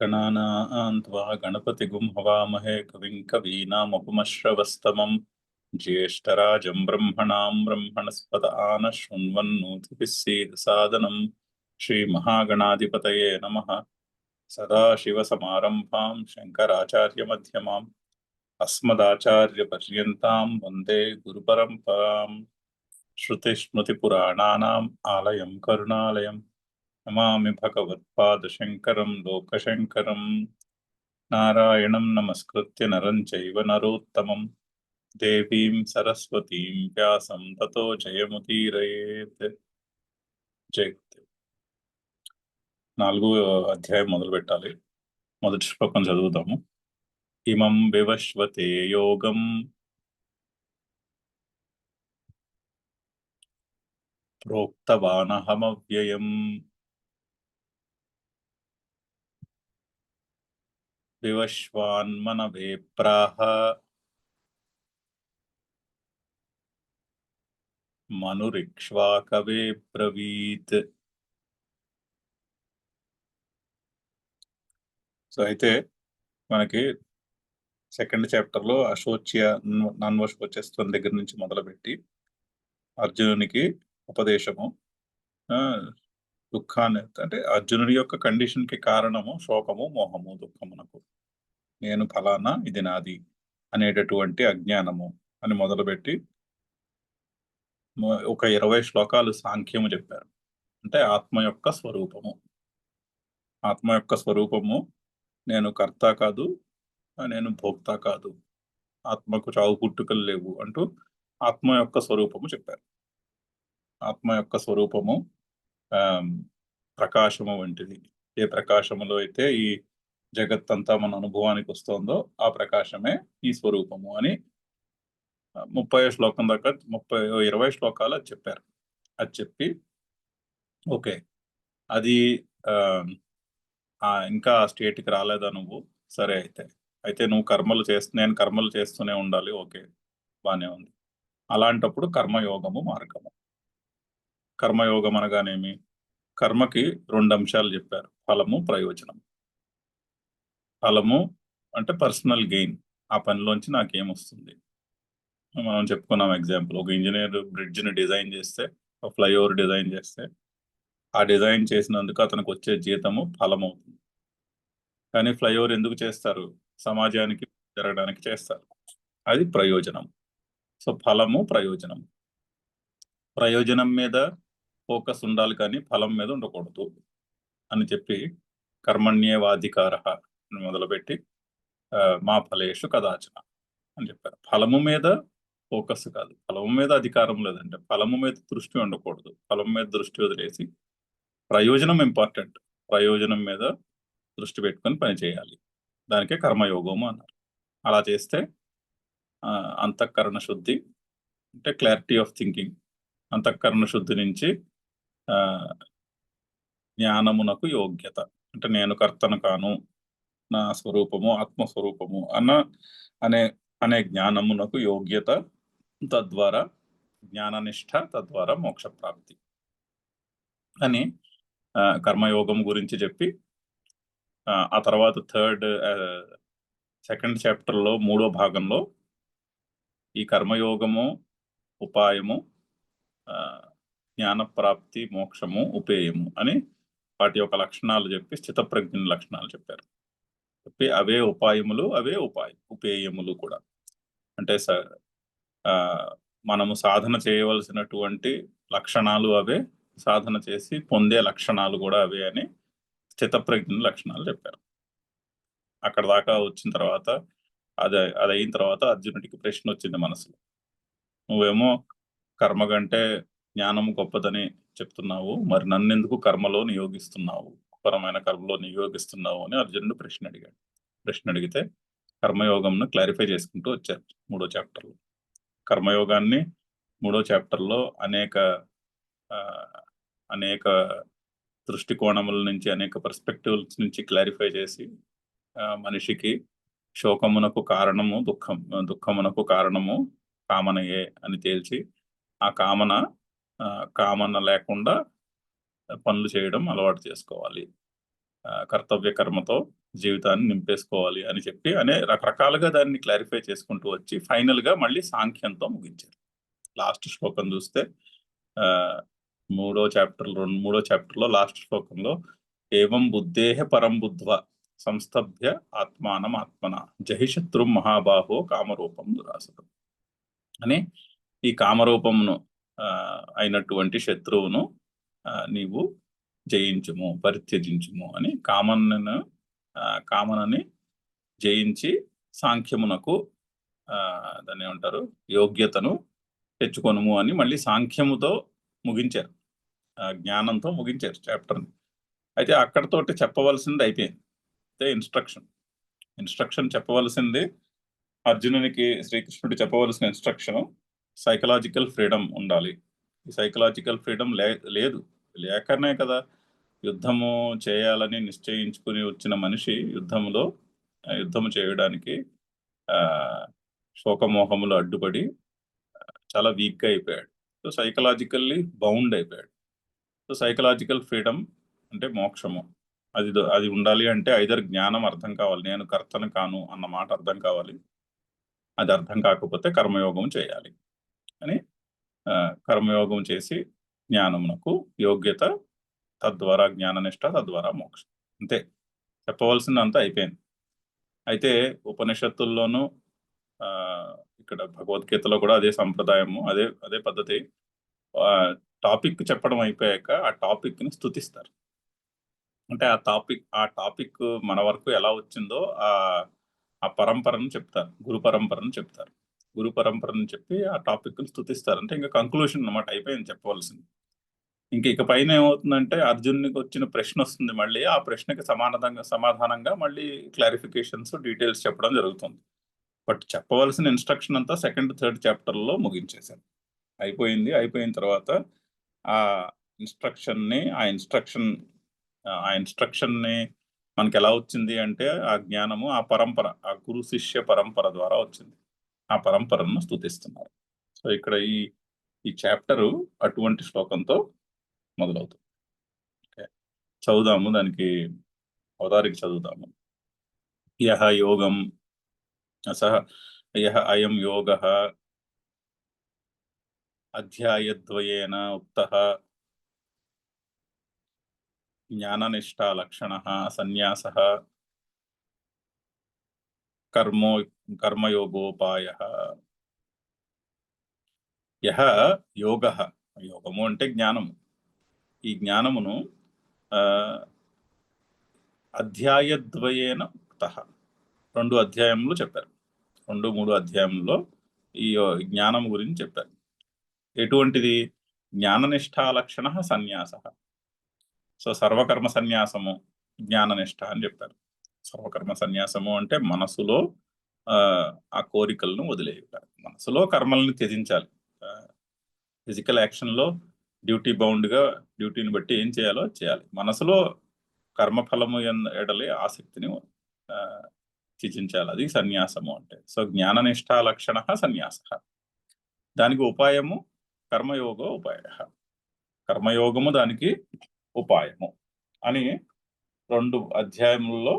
गणानां त्वा गणपतिगुं हवामहे कविं कवीनामुपमश्रवस्तमं ज्येष्ठराजं ब्रह्मणां ब्रह्मणस्पत आनशृण्वन्नोतिभिः सीदसादनं श्रीमहागणाधिपतये नमः। सदाशिवसमारम्भां शङ्कराचार्यमध्यमाम् अस्मदाचार्यपर्यन्तां वन्दे गुरुपरम्पराम्। श्रुतिस्मृतिपुराणानाम् आलयं करुणालयं नमामि भगवत्पादशङ्करं लोकशङ्करं। नारायणं नमस्कृत्य नरं चैव नरोत्तमं देवीं सरस्वतीं व्यासं ततो जयमुदीरयेत्। జయగురు. 4వ అధ్యాయం మొదలు పెట్టాలి. మొదటి శ్లోకం చదువుతాము. ఇమం వివశ్వతే యోగం ప్రోక్తవానహమవ్యయం వివశ్వాన్మనవే ప్రాహ మనురిక్ష్వాకవే బ్రవీత్. సో అయితే మనకి సెకండ్ చాప్టర్లో అశోచ్య నన్వశోచస్వం దగ్గర నుంచి మొదలుపెట్టి అర్జునునికి ఉపదేశము, దుఃఖాన్ని అంటే అర్జునుడి యొక్క కండిషన్కి కారణము శోకము, మోహము, దుఃఖమునకు నేను ఫలానా ఇది నాది అనేటటువంటి అజ్ఞానము అని మొదలుపెట్టి ఒక 20 శ్లోకాలు సాంఖ్యము చెప్పారు. అంటే ఆత్మ యొక్క స్వరూపము. ఆత్మ యొక్క స్వరూపము నేను కర్త కాదు, నేను భోక్త కాదు, ఆత్మకు చావు పుట్టుకలు లేవు అంటూ ఆత్మ యొక్క స్వరూపము చెప్పారు. ఆత్మ యొక్క స్వరూపము ప్రకాశము వంటిది. ఏ ప్రకాశములో అయితే ఈ జగత్తంతా మన అనుభవానికి వస్తుందో ఆ ప్రకాశమే ఈ స్వరూపము అని 30 శ్లోకం దాకా 20 శ్లోకాలు అది చెప్పారు. అది చెప్పి ఓకే అది ఇంకా స్టేట్కి రాలేదా నువ్వు, సరే అయితే నువ్వు నేను కర్మలు చేస్తూనే ఉండాలి, ఓకే బానే ఉంది. అలాంటప్పుడు కర్మయోగము మార్గము. కర్మయోగం అనగానేమి? కర్మకి 2 అంశాలు చెప్పారు, ఫలము, ప్రయోజనం. ఫలము అంటే పర్సనల్ గెయిన్, ఆ పనిలోంచి నాకేమొస్తుంది. మనం చెప్పుకున్నాం ఎగ్జాంపుల్, ఒక ఇంజనీర్ బ్రిడ్జ్ని డిజైన్ చేస్తే, ఒక ఫ్లైఓవర్ డిజైన్ చేస్తే ఆ డిజైన్ చేసినందుకు అతనికి వచ్చే జీతము ఫలం అవుతుంది. కానీ ఫ్లైఓవర్ ఎందుకు చేస్తారు? సమాజానికి జరగడానికి చేస్తారు, అది ప్రయోజనం. సో ఫలము, ప్రయోజనం. ప్రయోజనం మీద ఫోకస్ ఉండాలి కానీ ఫలం మీద ఉండకూడదు అని చెప్పి కర్మణ్యేవాధికార మొదలుపెట్టి మా ఫలేషు కదాచన అని చెప్పారు. ఫలము మీద ఫోకస్ కాదు, ఫలము మీద అధికారం లేదంటే ఫలము మీద దృష్టి ఉండకూడదు. ఫలం మీద దృష్టి వదిలేసి ప్రయోజనం ఇంపార్టెంట్, ప్రయోజనం మీద దృష్టి పెట్టుకొని పని చేయాలి. దానికే కర్మయోగము అన్నారు. అలా చేస్తే అంతఃకరణ శుద్ధి అంటే క్లారిటీ ఆఫ్ థింకింగ్, అంతఃకరణ శుద్ధి నుంచి జ్ఞానమునకు యోగ్యత అంటే నేను కర్తను కాను, నా స్వరూపము ఆత్మస్వరూపము అనే జ్ఞానమునకు యోగ్యత, తద్వారా జ్ఞాననిష్ట, తద్వారా మోక్ష ప్రాప్తి అని కర్మయోగం గురించి చెప్పి ఆ తర్వాత సెకండ్ చాప్టర్లో 3వ భాగంలో ఈ కర్మయోగము, ఉపాయము, జ్ఞానప్రాప్తి, మోక్షము, ఉపేయము అని వాటి యొక్క లక్షణాలు చెప్పి స్థితప్రజ్ఞ లక్షణాలు చెప్పారు. చెప్పి అవే ఉపాయములు, అవే ఉపేయములు కూడా. అంటే మనము సాధన చేయవలసినటువంటి లక్షణాలు అవే, సాధన చేసి పొందే లక్షణాలు కూడా అవే అని స్థితప్రజ్ఞ లక్షణాలు చెప్పారు. అక్కడ దాకా వచ్చిన తర్వాత అది అయిన తర్వాత అర్జునుడికి ప్రశ్న వచ్చింది మనసులో. నువ్వేమో కర్మ కంటే జ్ఞానము గొప్పదని చెప్తున్నావు, మరి నన్నెందుకు కర్మలో నియోగిస్తున్నావు, పరమైన కర్మలో నియోగిస్తున్నావు అని అర్జునుడు ప్రశ్న అడిగాడు. ప్రశ్న అడిగితే కర్మయోగంను క్లారిఫై చేసుకుంటూ వచ్చారు 3వ చాప్టర్లో. కర్మయోగాన్ని 3వ చాప్టర్లో అనేక దృష్టికోణముల నుంచి, అనేక పర్స్పెక్టివ్స్ నుంచి క్లారిఫై చేసి మనిషికి శోకమునకు కారణము దుఃఖమునకు కారణము కామనయే అని తేల్చి ఆ కామన లేకుండా పనులు చేయడం అలవాటు చేసుకోవాలి కర్తవ్య కర్మతో జీవితాన్ని నింపేసుకోవాలి అని చెప్పి అనే రకరకాలుగా దాన్ని క్లారిఫై చేసుకుంటూ వచ్చి ఫైనల్ గా మళ్ళీ సాంఖ్యంతో ముగించారు. లాస్ట్ శ్లోకం చూస్తే మూడో చాప్టర్ లో లాస్ట్ శ్లోకంలో ఏవం బుద్ధేహ పరం బుద్ధ్వ సంస్థభ్య ఆత్మానం ఆత్మన జహిశత్రు మహాబాహో కామరూపం దురాసతం అని ఈ కామరూపమును అయినటువంటి శత్రువును నీవు జయించుము, పరిత్యజించుము అని కామనని జయించి సాంఖ్యమునకు దాన్ని ఏమంటారు యోగ్యతను తెచ్చుకొనుము అని మళ్ళీ సాంఖ్యముతో ముగించారు, జ్ఞానంతో ముగించారు చాప్టర్ని. అయితే అక్కడతోటి చెప్పవలసింది అయిపోయింది. అయితే ఇన్స్ట్రక్షన్ చెప్పవలసింది అర్జునునికి శ్రీకృష్ణుడు చెప్పవలసిన ఇన్స్ట్రక్షన్ సైకలాజికల్ ఫ్రీడమ్ ఉండాలి. ఈ సైకలాజికల్ ఫ్రీడమ్ లేదు, లేకనే కదా యుద్ధము చేయాలని నిశ్చయించుకుని వచ్చిన మనిషి యుద్ధము చేయడానికి శోకమోహములు అడ్డుపడి చాలా వీక్గా అయిపోయాడు. సో సైకలాజికల్లీ బౌండ్ అయిపోయాడు. సో సైకలాజికల్ ఫ్రీడమ్ అంటే మోక్షము, అది ఉండాలి అంటే ఐదర్ జ్ఞానం అర్థం కావాలి, నేను కర్తను కాను అన్న మాట అర్థం కావాలి. అది అర్థం కాకపోతే కర్మయోగం చేయాలి అని కర్మయోగం చేసి జ్ఞానమునకు యోగ్యత, తద్వారా జ్ఞాననిష్ట, తద్వారా మోక్షం. అంతే, చెప్పవలసిందంతా అయిపోయింది. అయితే ఉపనిషత్తుల్లోనూ ఇక్కడ భగవద్గీతలో కూడా అదే సంప్రదాయము, అదే పద్ధతి. టాపిక్ చెప్పడం అయిపోయాక ఆ టాపిక్ ని స్తుతిస్తారు. అంటే ఆ టాపిక్ మన వరకు ఎలా వచ్చిందో ఆ పరంపరను చెప్తారు, గురు పరంపరను చెప్తారు. గురు పరంపరను చెప్పి ఆ టాపిక్ ని స్తుతిస్తారు. అంటే ఇంకా కంక్లూషన్ అన్నమాట, అయిపోయింది చెప్పవలసింది. ఇక పైన ఏమవుతుందంటే అర్జునునికి వచ్చిన ప్రశ్న వస్తుంది, మళ్ళీ ఆ ప్రశ్నకి సమాధానంగా మళ్ళీ క్లారిఫికేషన్స్, డీటెయిల్స్ చెప్పడం జరుగుతుంది. బట్ చెప్పవలసిన ఇన్స్ట్రక్షన్ అంతా సెకండ్ థర్డ్ చాప్టర్లో ముగించేశారు. అయిపోయిన తర్వాత ఆ ఇన్స్ట్రక్షన్ని మనకి ఎలా వచ్చింది అంటే ఆ జ్ఞానము, ఆ పరంపర, ఆ గురు శిష్య పరంపర ద్వారా వచ్చింది. ఆ పరంపరను స్తుతిస్తున్నారు. సో ఇక్కడ ఈ చాప్టరు అటువంటి శ్లోకంతో మొదలవుతుంది. చదువుదాము, దానికి అవతారిక చదువుదాము. యహ యోగం యహ అయం యోగః అధ్యాయద్వయేన ఉక్తః జ్ఞాననిష్ఠా లక్షణః సన్యాసః కర్మయోగోపాయః. యహ యోగః, యోగము అంటే జ్ఞానము. ఈ జ్ఞానమును అధ్యాయద్వయేన ఉక్తః, 2 అధ్యాయములు చెప్పారు. 2-3 అధ్యాయంలో ఈ జ్ఞానం గురించి చెప్పారు. ఎటువంటిది? జ్ఞాననిష్ఠా లక్షణ సన్యాస. సో సర్వకర్మ సన్యాసము జ్ఞాననిష్ఠ అని చెప్పారు. సర్వకర్మ సన్యాసము అంటే మనసులో ఆ కోరికలను వదిలేయుట, మనసులో కర్మల్ని త్యజించాలి. ఫిజికల్ యాక్షన్లో డ్యూటీ బౌండ్గా డ్యూటీని బట్టి ఏం చేయాలో చేయాలి. మనసులో కర్మఫలము ఎడలి ఆసక్తిని త్యజించాలి. అది సన్యాసము అంటే. సో జ్ఞాననిష్ఠా లక్షణ సన్యాస. దానికి ఉపాయము కర్మయోగ ఉపాయ. కర్మయోగము దానికి ఉపాయము అని 2 అధ్యాయములలో,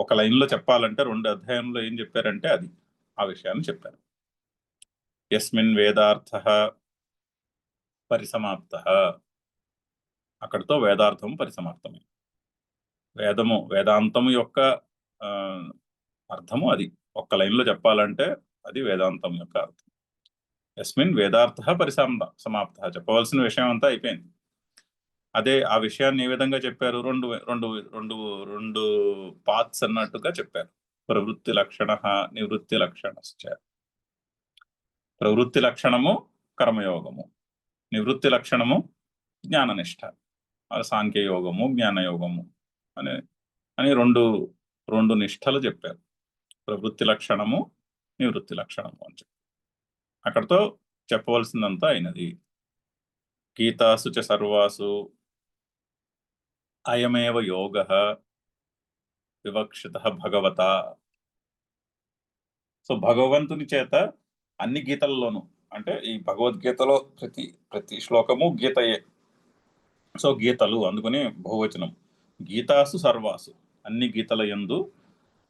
ఒక లైన్లో చెప్పాలంటే 2 అధ్యాయంలో ఏం చెప్పారంటే అది ఆ విషయాన్ని చెప్పారు. యస్మిన్ వేదార్థః పరిసమాప్తః, అక్కడితో వేదార్థము పరిసమాప్తమే. వేదాంతము యొక్క అర్థము అది. ఒక్క లైన్లో చెప్పాలంటే అది వేదాంతం యొక్క అర్థం. యస్మిన్ వేదార్థ సమాప్త, చెప్పవలసిన విషయం అంతా అయిపోయింది. అదే ఆ విషయాన్ని ఏ విధంగా చెప్పారు? రెండు పాత్స్ అన్నట్టుగా చెప్పారు. ప్రవృత్తి లక్షణ, నివృత్తి లక్షణశ్చ. ప్రవృత్తి లక్షణము కర్మయోగము, నివృత్తి లక్షణము జ్ఞాననిష్ట, సాంఖ్యయోగము, జ్ఞానయోగము అని రెండు నిష్టలు చెప్పారు. ప్రవృత్తి లక్షణము, నివృత్తి లక్షణము అని చెప్పి అక్కడితో చెప్పవలసిందంతా అయినది. గీతాసు చ సర్వాసు అయమేవ యోగః వివక్షితః భగవత. సో భగవంతుని చేత అన్ని గీతల్లోనూ, అంటే ఈ భగవద్గీతలో ప్రతి శ్లోకము గీతయే. సో గీతలు అందుకని బహువచనం. గీతాసు సర్వాసు, అన్ని గీతల యందు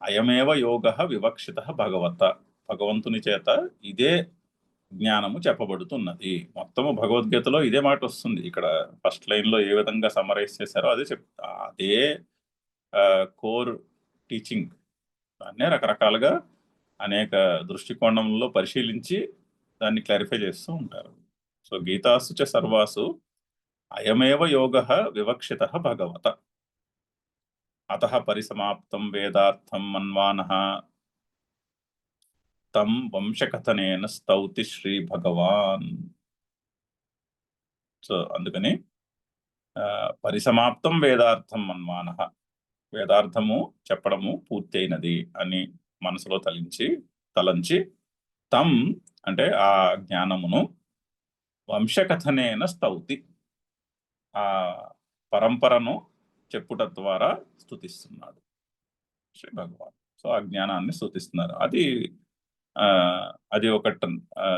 అయమేవ యోగ వివక్షిత భగవత, భగవంతుని చేత ఇదే జ్ఞానము చెప్పబడుతున్నది. మొత్తము భగవద్గీతలో ఇదే మాట వస్తుంది. ఇక్కడ ఫస్ట్ లైన్ లో ఏ విధంగా సమరైజ్ చేశారో అదే అదే కోర్ టీచింగ్. దాన్నే రకరకాలుగా అనేక దృష్టికోణంలో పరిశీలించి దాన్ని క్లారిఫై చేస్తూ ఉంటారు. సో గీతాసు చ సర్వాసు అయమేవ యోగ వివక్షిత భగవత, అతః పరిసమాప్తం వేదార్థం మన్వానః తం వంశకథనేన స్తౌతి శ్రీ భగవాన్. సో అందుకని పరిసమాప్తం వేదార్థం మన్వానః, వేదార్థము చెప్పడము పూర్తయినది అని మనసులో తలంచి తం అంటే ఆ జ్ఞానమును వంశకథనేన స్తౌతి, ఆ పరంపరను చెప్పుట ద్వారా స్తుతిస్తున్నాడు శ్రీ భగవాన్. సో ఆ జ్ఞానాన్ని స్తుతిస్తున్నారు. అది ఒక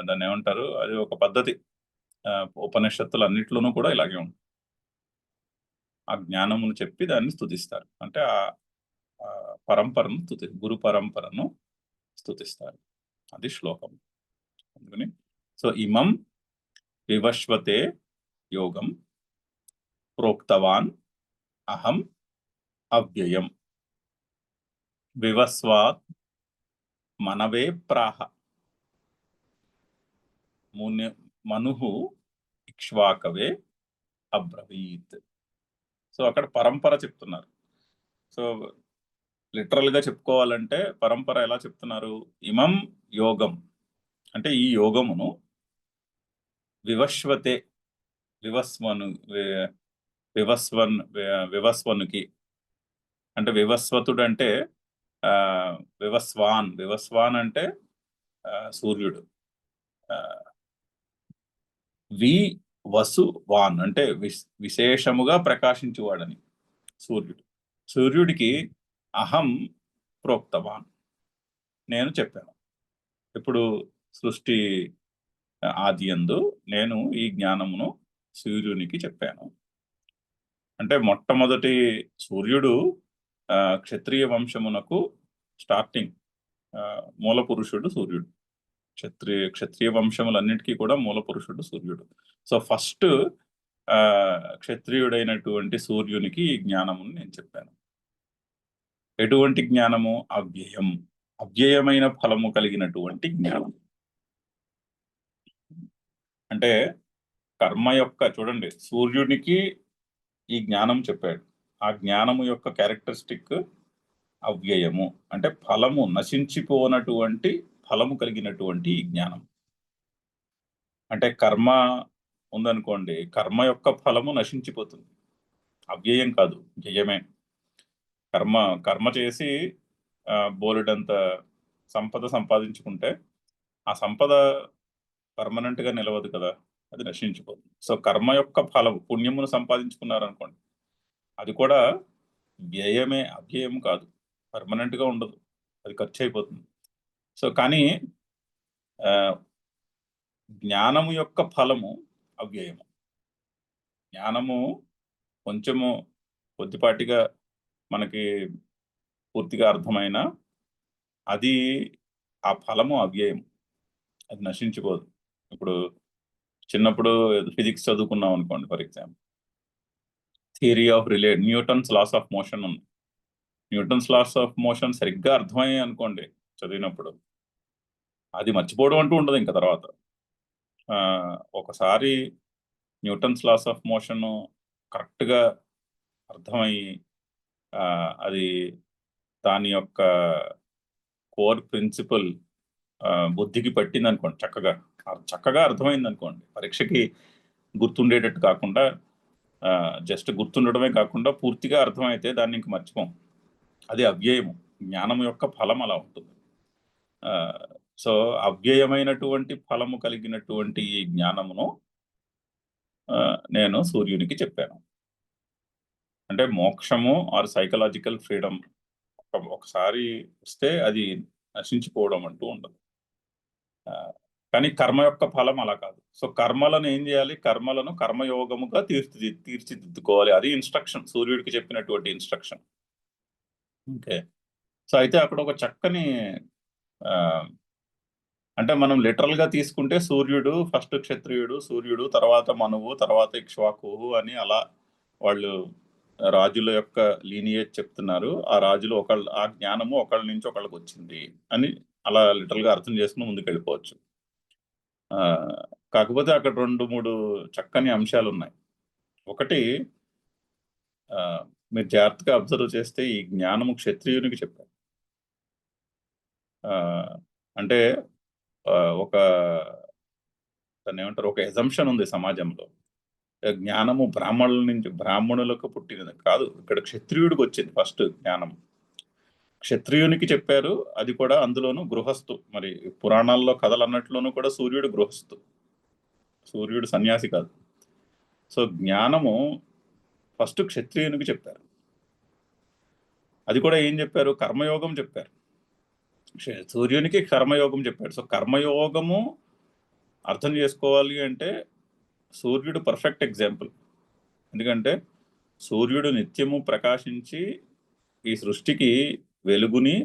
దాన్ని ఏమంటారు, అది ఒక పద్ధతి. ఉపనిషత్తులు అన్నిట్లోనూ కూడా ఇలాగే ఉంటుంది. ఆ జ్ఞానమును చెప్పి దాన్ని స్తుతిస్తారు. అంటే ఆ పరంపరను గురు పరంపరను స్తుతిస్తారు. అది శ్లోకం. అందుకని సో ఇమం వివశ్వతే యోగం ప్రోక్తవాన్ అహం అవ్యయం వివస్వాత్ మనవే ప్రాహ మనుహు ఇక్ష్వాకవే అబ్రవీత్. సో అక్కడ పరంపర చెప్తున్నారు. సో లిటరల్ గా చెప్పుకోవాలంటే పరంపర ఎలా చెప్తున్నారు, ఇమం యోగం అంటే ఈ యోగమును వివశ్వతే, వివస్వనుకి అంటే వివస్వతుడు అంటే వివస్వాన్ అంటే సూర్యుడు, వసువాన్ అంటే విశేషముగా ప్రకాశించువాడని సూర్యుడు. సూర్యుడికి అహం ప్రోక్తవాన్, నేను చెప్పాను. ఇప్పుడు సృష్టి ఆది యందు నేను ఈ జ్ఞానమును సూర్యునికి చెప్పాను. అంటే మొట్టమొదటి సూర్యుడు క్షత్రియ వంశమునకు స్టార్టింగ్ మూల పురుషుడు సూర్యుడు. క్షత్రియ వంశములన్నిటికీ కూడా మూల పురుషుడు సూర్యుడు. సో ఫస్ట్ క్షత్రియుడైనటువంటి సూర్యునికి ఈ జ్ఞానమును నేను చెప్పాను. ఎటువంటి జ్ఞానము? అవ్యయం, అవ్యయమైన ఫలము కలిగినటువంటి జ్ఞానం. అంటే కర్మ యొక్క, చూడండి, సూర్యునికి ఈ జ్ఞానం చెప్పాడు. ఆ జ్ఞానము యొక్క క్యారెక్టరిస్టిక్ అవ్యయము, అంటే ఫలము నశించిపోనటువంటి ఫలము కలిగినటువంటి ఈ జ్ఞానం. అంటే కర్మ ఉందనుకోండి, కర్మ యొక్క ఫలము నశించిపోతుంది, అవ్యయం కాదు, వ్యయమే. కర్మ చేసి బోలెడంత సంపద సంపాదించుకుంటే ఆ సంపద పర్మనెంట్ గా నిలవదు కదా, అది నశించిపోతుంది. సో కర్మ యొక్క ఫలం, పుణ్యమును సంపాదించుకున్నారనుకోండి, అది కూడా వ్యయమే, అవ్యయం కాదు, పర్మనెంట్ గా ఉండదు, అది ఖర్చు అయిపోతుంది. సో కానీ జ్ఞానము యొక్క ఫలము అవ్యయము. జ్ఞానము కొంచెము కొద్దిపాటిగా మనకి పూర్తిగా అర్థమైన అది, ఆ ఫలము అవ్యయం, అది నశించిపోదు. ఇప్పుడు చిన్నప్పుడు ఫిజిక్స్ చదువుకున్నాం అనుకోండి, for example theory of Newton's laws of motion ఉంది. న్యూటన్స్ లాస్ ఆఫ్ మోషన్ సరిగ్గా అర్థమయ్యాయి అనుకోండి చదివినప్పుడు, అది మర్చిపోవడం అంటూ ఉండదు ఇంకా తర్వాత. ఒకసారి న్యూటన్స్ లాస్ ఆఫ్ మోషన్ కరెక్ట్గా అర్థమయ్యి అది దాని యొక్క కోర్ ప్రిన్సిపల్ బుద్ధికి పట్టింది అనుకోండి, చక్కగా అర్థమైంది అనుకోండి, పరీక్షకి గుర్తుండేటట్టు కాకుండా, జస్ట్ గుర్తుండడమే కాకుండా పూర్తిగా అర్థమైతే దాన్ని ఇంక మర్చిపోం. అది అవ్యయము, జ్ఞానం యొక్క ఫలం అలా ఉంటుంది. సో అవ్యయమైనటువంటి ఫలము కలిగినటువంటి ఈ జ్ఞానమును నేను సూర్యునికి చెప్పాను. అంటే మోక్షము ఆర్ సైకలాజికల్ ఫ్రీడమ్ ఒకసారి వస్తే అది నశించిపోవడం అంటూ ఉండదు. కానీ కర్మ యొక్క ఫలం అలా కాదు. సో కర్మలను ఏం చేయాలి? కర్మలను కర్మయోగముగా తీర్చిదిద్దుకోవాలి. అది ఇన్స్ట్రక్షన్, సూర్యుడికి చెప్పినటువంటి ఇన్స్ట్రక్షన్. ఓకే. సో అయితే అక్కడ ఒక చక్కని అంటే మనం లిటరల్ గా తీసుకుంటే సూర్యుడు ఫస్ట్ క్షత్రియుడు, సూర్యుడు తర్వాత మనువు, తర్వాత ఇక్ష్వాకువు అని అలా వాళ్ళు రాజుల యొక్క లీనియేజ్ చెప్తున్నారు. ఆ రాజులు ఆ జ్ఞానము ఒకళ్ళ నుంచి ఒకళ్ళకి వచ్చింది అని అలా లిటరల్ గా అర్థం చేసుకుని ముందుకు వెళ్ళిపోవచ్చు. కాకపోతే అక్కడ 2-3 చక్కని అంశాలు ఉన్నాయి. ఒకటి, మీరు జాగ్రత్తగా అబ్జర్వ్ చేస్తే ఈ జ్ఞానము క్షత్రియునికి చెప్పారు. అంటే ఒక దాన్ని ఏమంటారు, ఒక ఎజంప్షన్ ఉంది సమాజంలో. జ్ఞానము బ్రాహ్మణులకు పుట్టినది కాదు, ఇక్కడ క్షత్రియుడికి వచ్చింది ఫస్ట్ జ్ఞానం. క్షత్రియునికి చెప్పారు, అది కూడా అందులోనూ గృహస్థు. మరి పురాణాల్లో కథలు అన్నట్లోనూ కూడా సూర్యుడు గృహస్థు, సూర్యుడు సన్యాసి కాదు. సో జ్ఞానము ఫస్ట్ క్షత్రియునికి చెప్పారు. అది కూడా ఏం చెప్పారు? కర్మయోగం చెప్పారు. సూర్యునికి కర్మయోగం చెప్పాడు. సో కర్మయోగము అర్థం చేసుకోవాలి అంటే సూర్యుడు పర్ఫెక్ట్ ఎగ్జాంపుల్. ఎందుకంటే సూర్యుడు నిత్యము ప్రకాశించి ఈ సృష్టికి వెలుగుని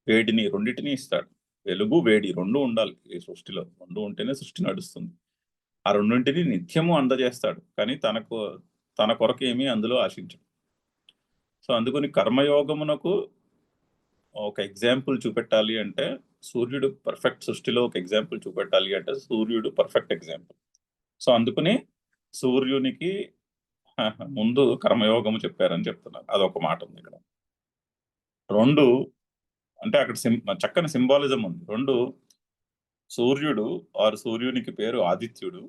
వేడిని రెండింటిని ఇస్తాడు. వెలుగు వేడి రెండు ఉండాలి ఈ సృష్టిలో, రెండు ఉంటేనే సృష్టి నడుస్తుంది. ఆ రెండింటిని నిత్యము అందజేస్తాడు, కానీ తన కొరకు ఏమీ అందులో ఆశించడు. సో అందుకని కర్మయోగమునకు ఒక ఎగ్జాంపుల్ చూపెట్టాలి అంటే సూర్యుడు పర్ఫెక్ట్, సృష్టిలో ఒక ఎగ్జాంపుల్ చూపెట్టాలి అంటే సూర్యుడు పర్ఫెక్ట్ ఎగ్జాంపుల్. సో అందుకని సూర్యునికి ముందు కర్మయోగము చెప్పారని చెప్తున్నారు. అదొక మాట ఉంది ఇక్కడ. 2, అంటే అక్కడ చక్కని సింబాలిజం ఉంది. 2, సూర్యుడు సూర్యునికి పేరు ఆదిత్యుడు.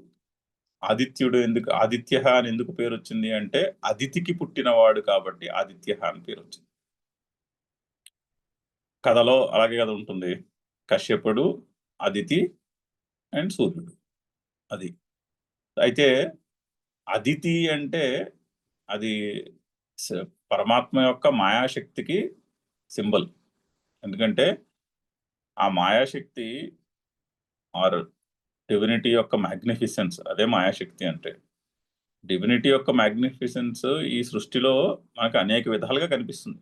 ఆదిత్యుడు ఆదిత్య అని ఎందుకు పేరు వచ్చింది అంటే అదితికి పుట్టినవాడు కాబట్టి ఆదిత్య అని పేరు వచ్చింది. కథలో అలాగే కదా ఉంటుంది, కశ్యపుడు, అదితి అండ్ సూర్యుడు. అది అయితే అదితి అంటే అది పరమాత్మ యొక్క మాయాశక్తికి సింబల్. ఎందుకంటే ఆ మాయాశక్తి ఆర్ డివినిటీ యొక్క మ్యాగ్నిఫిసెన్స్, అదే మాయాశక్తి అంటే. డివినిటీ యొక్క మ్యాగ్నిఫిసెన్స్ ఈ సృష్టిలో మనకు అనేక విధాలుగా కనిపిస్తుంది,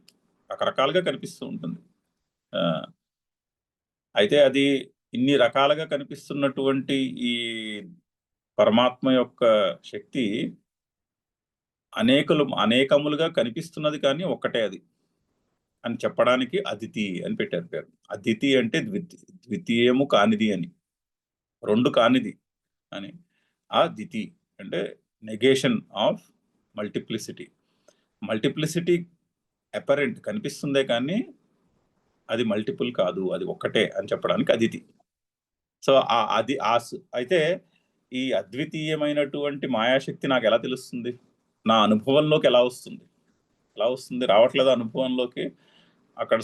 రకరకాలుగా కనిపిస్తూ ఉంటుంది. అయితే అది ఇన్ని రకాలుగా కనిపిస్తున్నటువంటి ఈ పరమాత్మ యొక్క శక్తి అనేకములుగా కనిపిస్తున్నది, కానీ ఒక్కటే అది అని చెప్పడానికి అదితి అని పెట్టారు పేరు. అదితి అంటే ద్వితీయము కానిది అని, రెండు కానిది అని. ఆ దితి అంటే negation of multiplicity. Multiplicity apparent కనిపిస్తుందే కానీ అది మల్టిపుల్ కాదు, అది ఒక్కటే అని చెప్పడానికి అదితి. సో అయితే ఈ అద్వితీయమైనటువంటి మాయాశక్తి నాకు ఎలా తెలుస్తుంది? నా అనుభవంలోకి ఎలా వస్తుంది? రావట్లేదు అనుభవంలోకి. అక్కడ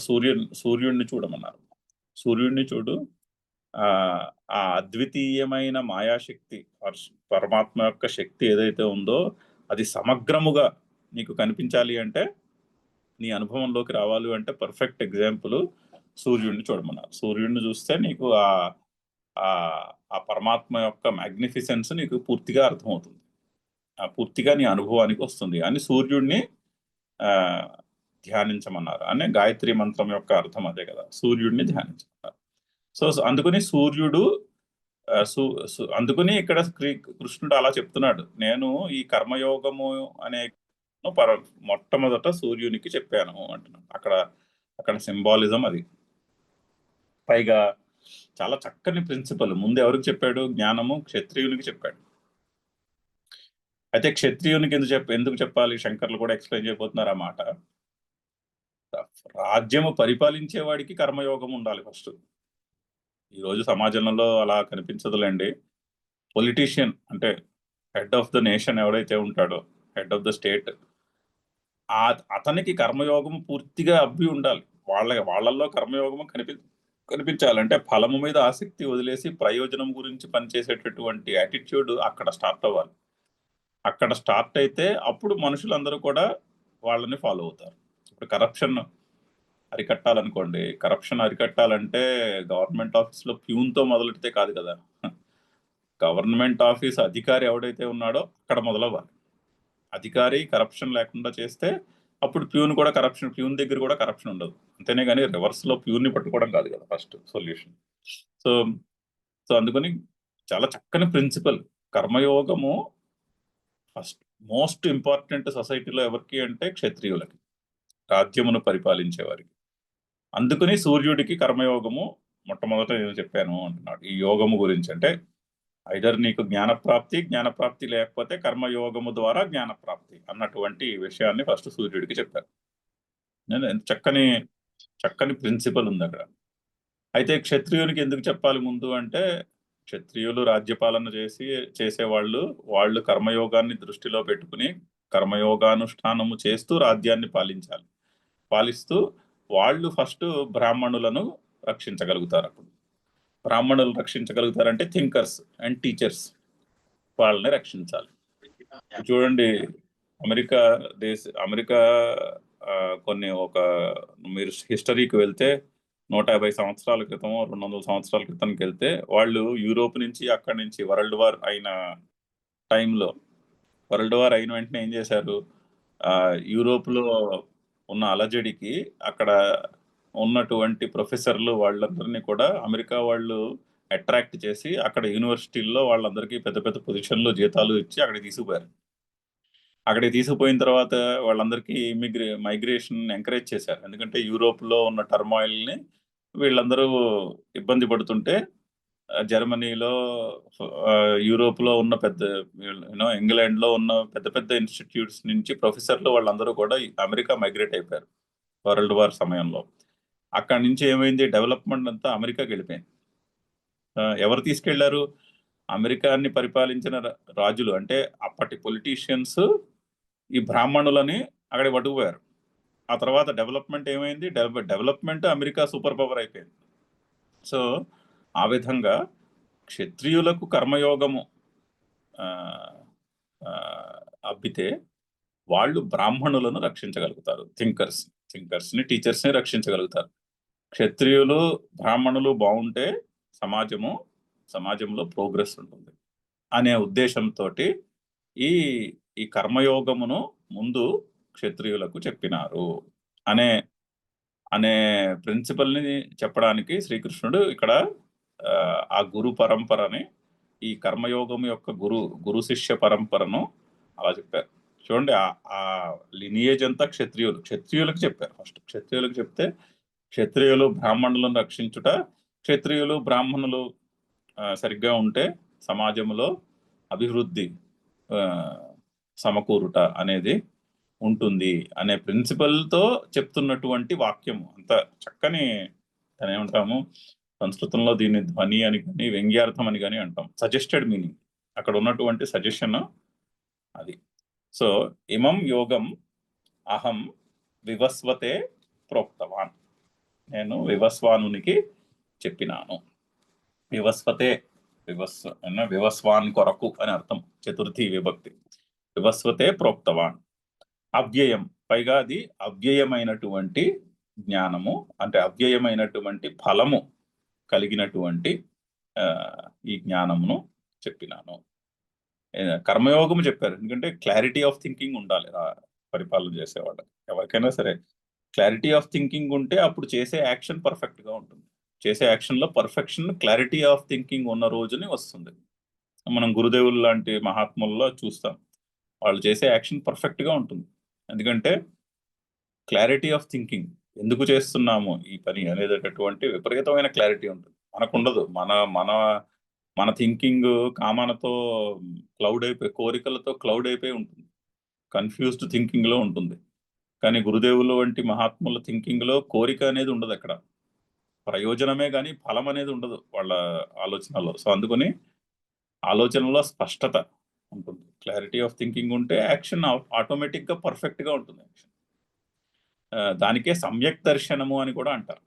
సూర్యుడిని చూడమన్నారు. సూర్యుడిని చూడు. ఆ అద్వితీయమైన మాయాశక్తి, పరమాత్మ యొక్క శక్తి ఏదైతే ఉందో అది సమగ్రముగా నీకు కనిపించాలి అంటే, నీ అనుభవంలోకి రావాలి అంటే పర్ఫెక్ట్ ఎగ్జాంపుల్ సూర్యుడిని చూడమన్నారు. సూర్యుడిని చూస్తే నీకు ఆ పరమాత్మ యొక్క మ్యాగ్నిఫిసెన్స్ నీకు పూర్తిగా అర్థమవుతుంది, పూర్తిగా నీ అనుభవానికి వస్తుంది అని సూర్యుడిని ధ్యానించమన్నారు. అనే గాయత్రి మంత్రం యొక్క అర్థం అదే కదా, సూర్యుడిని ధ్యానించమన్నారు. సో అందుకని సూర్యుడు అందుకని ఇక్కడ కృష్ణుడు అలా చెప్తున్నాడు, నేను ఈ కర్మయోగము అనే మొట్టమొదట సూర్యునికి చెప్పాను అంటున్నాడు. అక్కడ సింబాలిజం అది. పైగా చాలా చక్కని ప్రిన్సిపల్. ముందు ఎవరికి చెప్పాడు? జ్ఞానము క్షత్రియునికి చెప్పాడు. అయితే క్షత్రియునికి ఎందుకు చెప్పాలి? శంకర్లు కూడా ఎక్స్ప్లెయిన్ చేయబోతున్నారు ఆ మాట. రాజ్యము పరిపాలించే వాడికి కర్మయోగం ఉండాలి ఫస్ట్. ఈరోజు సమాజంలో అలా కనిపించదులేండి. పొలిటీషియన్ అంటే హెడ్ ఆఫ్ ద నేషన్ ఎవడైతే ఉంటాడో, హెడ్ ఆఫ్ ద స్టేట్, అతనికి కర్మయోగం పూర్తిగా అబ్బి ఉండాలి. వాళ్ళల్లో కర్మయోగము కనిపించాలంటే ఫలము మీద ఆసక్తి వదిలేసి ప్రయోజనం గురించి పనిచేసేటటువంటి యాటిట్యూడ్ అక్కడ స్టార్ట్ అవ్వాలి. అక్కడ స్టార్ట్ అయితే అప్పుడు మనుషులందరూ కూడా వాళ్ళని ఫాలో అవుతారు. ఇప్పుడు కరప్షన్ అరికట్టాలనుకోండి, కరప్షన్ అరికట్టాలంటే గవర్నమెంట్ ఆఫీస్లో ప్యూన్తో మొదలెడితే కాదు కదా. గవర్నమెంట్ ఆఫీస్ అధికారి ఎవడైతే ఉన్నాడో అక్కడ మొదలవ్వాలి. అధికారి కరప్షన్ లేకుండా చేస్తే అప్పుడు ప్యూన్ దగ్గర కూడా కరప్షన్ ఉండదు. అంతేనే కానీ రివర్స్లో ప్యూన్ని పట్టుకోవడం కాదు కదా ఫస్ట్ సొల్యూషన్. సో సో అందుకని చాలా చక్కని ప్రిన్సిపల్. కర్మయోగము ఫస్ట్ మోస్ట్ ఇంపార్టెంట్ సొసైటీలో ఎవరికి అంటే క్షత్రియులకి, రాజ్యమును పరిపాలించే వారికి. అందుకని సూర్యుడికి కర్మయోగము మొట్టమొదట నేను చెప్పాను అంటున్నాడు ఈ యోగము గురించి. అంటే ఐదర్ నీకు జ్ఞానప్రాప్తి లేకపోతే కర్మయోగము ద్వారా జ్ఞానప్రాప్తి అన్నటువంటి విషయాన్ని ఫస్ట్ సూర్యుడికి చెప్పారు. చక్కని ప్రిన్సిపల్ ఉంది అక్కడ. అయితే క్షత్రియునికి ఎందుకు చెప్పాలి ముందు అంటే, క్షత్రియులు రాజ్యపాలన చేసేవాళ్ళు వాళ్ళు కర్మయోగాన్ని దృష్టిలో పెట్టుకుని కర్మయోగానుష్ఠానము చేస్తూ రాజ్యాన్ని పాలిస్తూ వాళ్ళు ఫస్ట్ బ్రాహ్మణులను రక్షించగలుగుతారు. అప్పుడు బ్రాహ్మణులు రక్షించగలుగుతారంటే థింకర్స్ అండ్ టీచర్స్ వాళ్ళని రక్షించాలి. చూడండి, అమెరికా కొన్ని మీరు హిస్టరీకి వెళ్తే 150 సంవత్సరాల క్రితం 200 సంవత్సరాల క్రితంకి వెళ్తే వాళ్ళు యూరోప్ నుంచి అక్కడి నుంచి వరల్డ్ వార్ అయిన వెంటనే ఏం చేశారు, యూరోప్లో ఉన్న అలజడికి అక్కడ ఉన్నటువంటి ప్రొఫెసర్లు వాళ్ళందరినీ కూడా అమెరికా వాళ్ళు అట్రాక్ట్ చేసి అక్కడ యూనివర్సిటీల్లో వాళ్ళందరికీ పెద్ద పెద్ద పొజిషన్లు జీతాలు ఇచ్చి అక్కడికి తీసుకుపోయిన తర్వాత వాళ్ళందరికీ మైగ్రేషన్ ఎంకరేజ్ చేశారు. ఎందుకంటే యూరోప్లో ఉన్న టర్మాయిల్ని వీళ్ళందరూ ఇబ్బంది పడుతుంటే జర్మనీలో, యూరోప్లో ఉన్న ఇంగ్లాండ్లో ఉన్న పెద్ద పెద్ద ఇన్స్టిట్యూట్స్ నుంచి ప్రొఫెసర్లు వాళ్ళందరూ కూడా అమెరికా మైగ్రేట్ అయిపోయారు వరల్డ్ వార్ సమయంలో. అక్కడి నుంచి ఏమైంది, డెవలప్మెంట్ అంతా అమెరికాకి వెళ్ళిపోయింది. ఎవరు తీసుకెళ్లారు, అమెరికాని పరిపాలించిన రాజులు, అంటే అప్పటి పొలిటీషియన్స్ ఈ బ్రాహ్మణులని అక్కడికి పట్టుకుపోయారు. ఆ తర్వాత డెవలప్మెంట్ ఏమైంది, డెవలప్మెంట్ అమెరికా సూపర్ పవర్ అయిపోయింది. సో ఆ విధంగా క్షత్రియులకు కర్మయోగము అబ్బితే వాళ్ళు బ్రాహ్మణులను రక్షించగలుగుతారు, థింకర్స్ని టీచర్స్ని రక్షించగలుగుతారు. క్షత్రియులు బ్రాహ్మణులు బాగుంటే సమాజంలో ప్రోగ్రెస్ ఉంటుంది అనే ఉద్దేశంతో ఈ కర్మయోగమును ముందు క్షత్రియులకు చెప్పినారు అనే ప్రిన్సిపల్ని చెప్పడానికి శ్రీకృష్ణుడు ఇక్కడ ఆ గురు పరంపరని, ఈ కర్మయోగం యొక్క గురు శిష్య పరంపరను అలా చెప్పారు. చూడండి, ఆ లినియేజ్ అంతా క్షత్రియులకు చెప్పారు. ఫస్ట్ క్షత్రియులకు చెప్తే క్షత్రియులు బ్రాహ్మణులను రక్షించుట, క్షత్రియులు బ్రాహ్మణులు సరిగ్గా ఉంటే సమాజంలో అభివృద్ధి సమకూరుట అనేది ఉంటుంది అనే ప్రిన్సిపల్తో చెప్తున్నటువంటి వాక్యము. అంత చక్కని దాని ఏమంటాము, సంస్కృతంలో దీన్ని ధ్వని అని కానీ వ్యంగ్యార్థం అని కానీ అంటాం, సజెస్టెడ్ మీనింగ్. అక్కడ ఉన్నటువంటి సజెషన్ అది. సో ఇమం యోగం అహం వివస్వతే ప్రోక్తవాన్, నేను వివస్వానునికి చెప్పినాను. వివస్వాన్ కొరకు అని అర్థం, చతుర్థి విభక్తి. వివస్వతే ప్రోక్తవాన్, అవ్యయం, పైగా అది అవ్యయమైనటువంటి జ్ఞానము, అంటే అవ్యయమైనటువంటి ఫలము కలిగినటువంటి ఈ జ్ఞానమును చెప్పినాను. కర్మయోగము చెప్పారు, ఎందుకంటే క్లారిటీ ఆఫ్ థింకింగ్ ఉండాలి పరిపాలన చేసేవాళ్ళకి. ఎవరికైనా సరే క్లారిటీ ఆఫ్ థింకింగ్ ఉంటే అప్పుడు చేసే యాక్షన్ పర్ఫెక్ట్గా ఉంటుంది. చేసే యాక్షన్లో పర్ఫెక్షన్, క్లారిటీ ఆఫ్ థింకింగ్ ఉన్న రోజుని వస్తుంది. మనం గురుదేవులు లాంటి మహాత్ముల్లో చూస్తాం, వాళ్ళు చేసే యాక్షన్ పర్ఫెక్ట్గా ఉంటుంది. ఎందుకంటే క్లారిటీ ఆఫ్ థింకింగ్, ఎందుకు చేస్తున్నాము ఈ పని అనేటటువంటి విపరీతమైన క్లారిటీ ఉంటుంది. మనకుండదు. మన థింకింగ్ కామనతో క్లౌడ్ అయిపోయి, కోరికలతో క్లౌడ్ అయిపోయి ఉంటుంది, కన్ఫ్యూజ్డ్ థింకింగ్లో ఉంటుంది. కానీ గురుదేవులు వంటి మహాత్ముల థింకింగ్లో కోరిక అనేది ఉండదు, అక్కడ ప్రయోజనమే కానీ ఫలం అనేది ఉండదు వాళ్ళ ఆలోచనలో. సో అందుకని ఆలోచనలో స్పష్టత ఉంటుంది. క్లారిటీ ఆఫ్ థింకింగ్ ఉంటే యాక్షన్ ఆటోమేటిక్గా పర్ఫెక్ట్గా ఉంటుంది. యాక్షన్ దానికే సమ్యక్ దర్శనము అని కూడా అంటారు.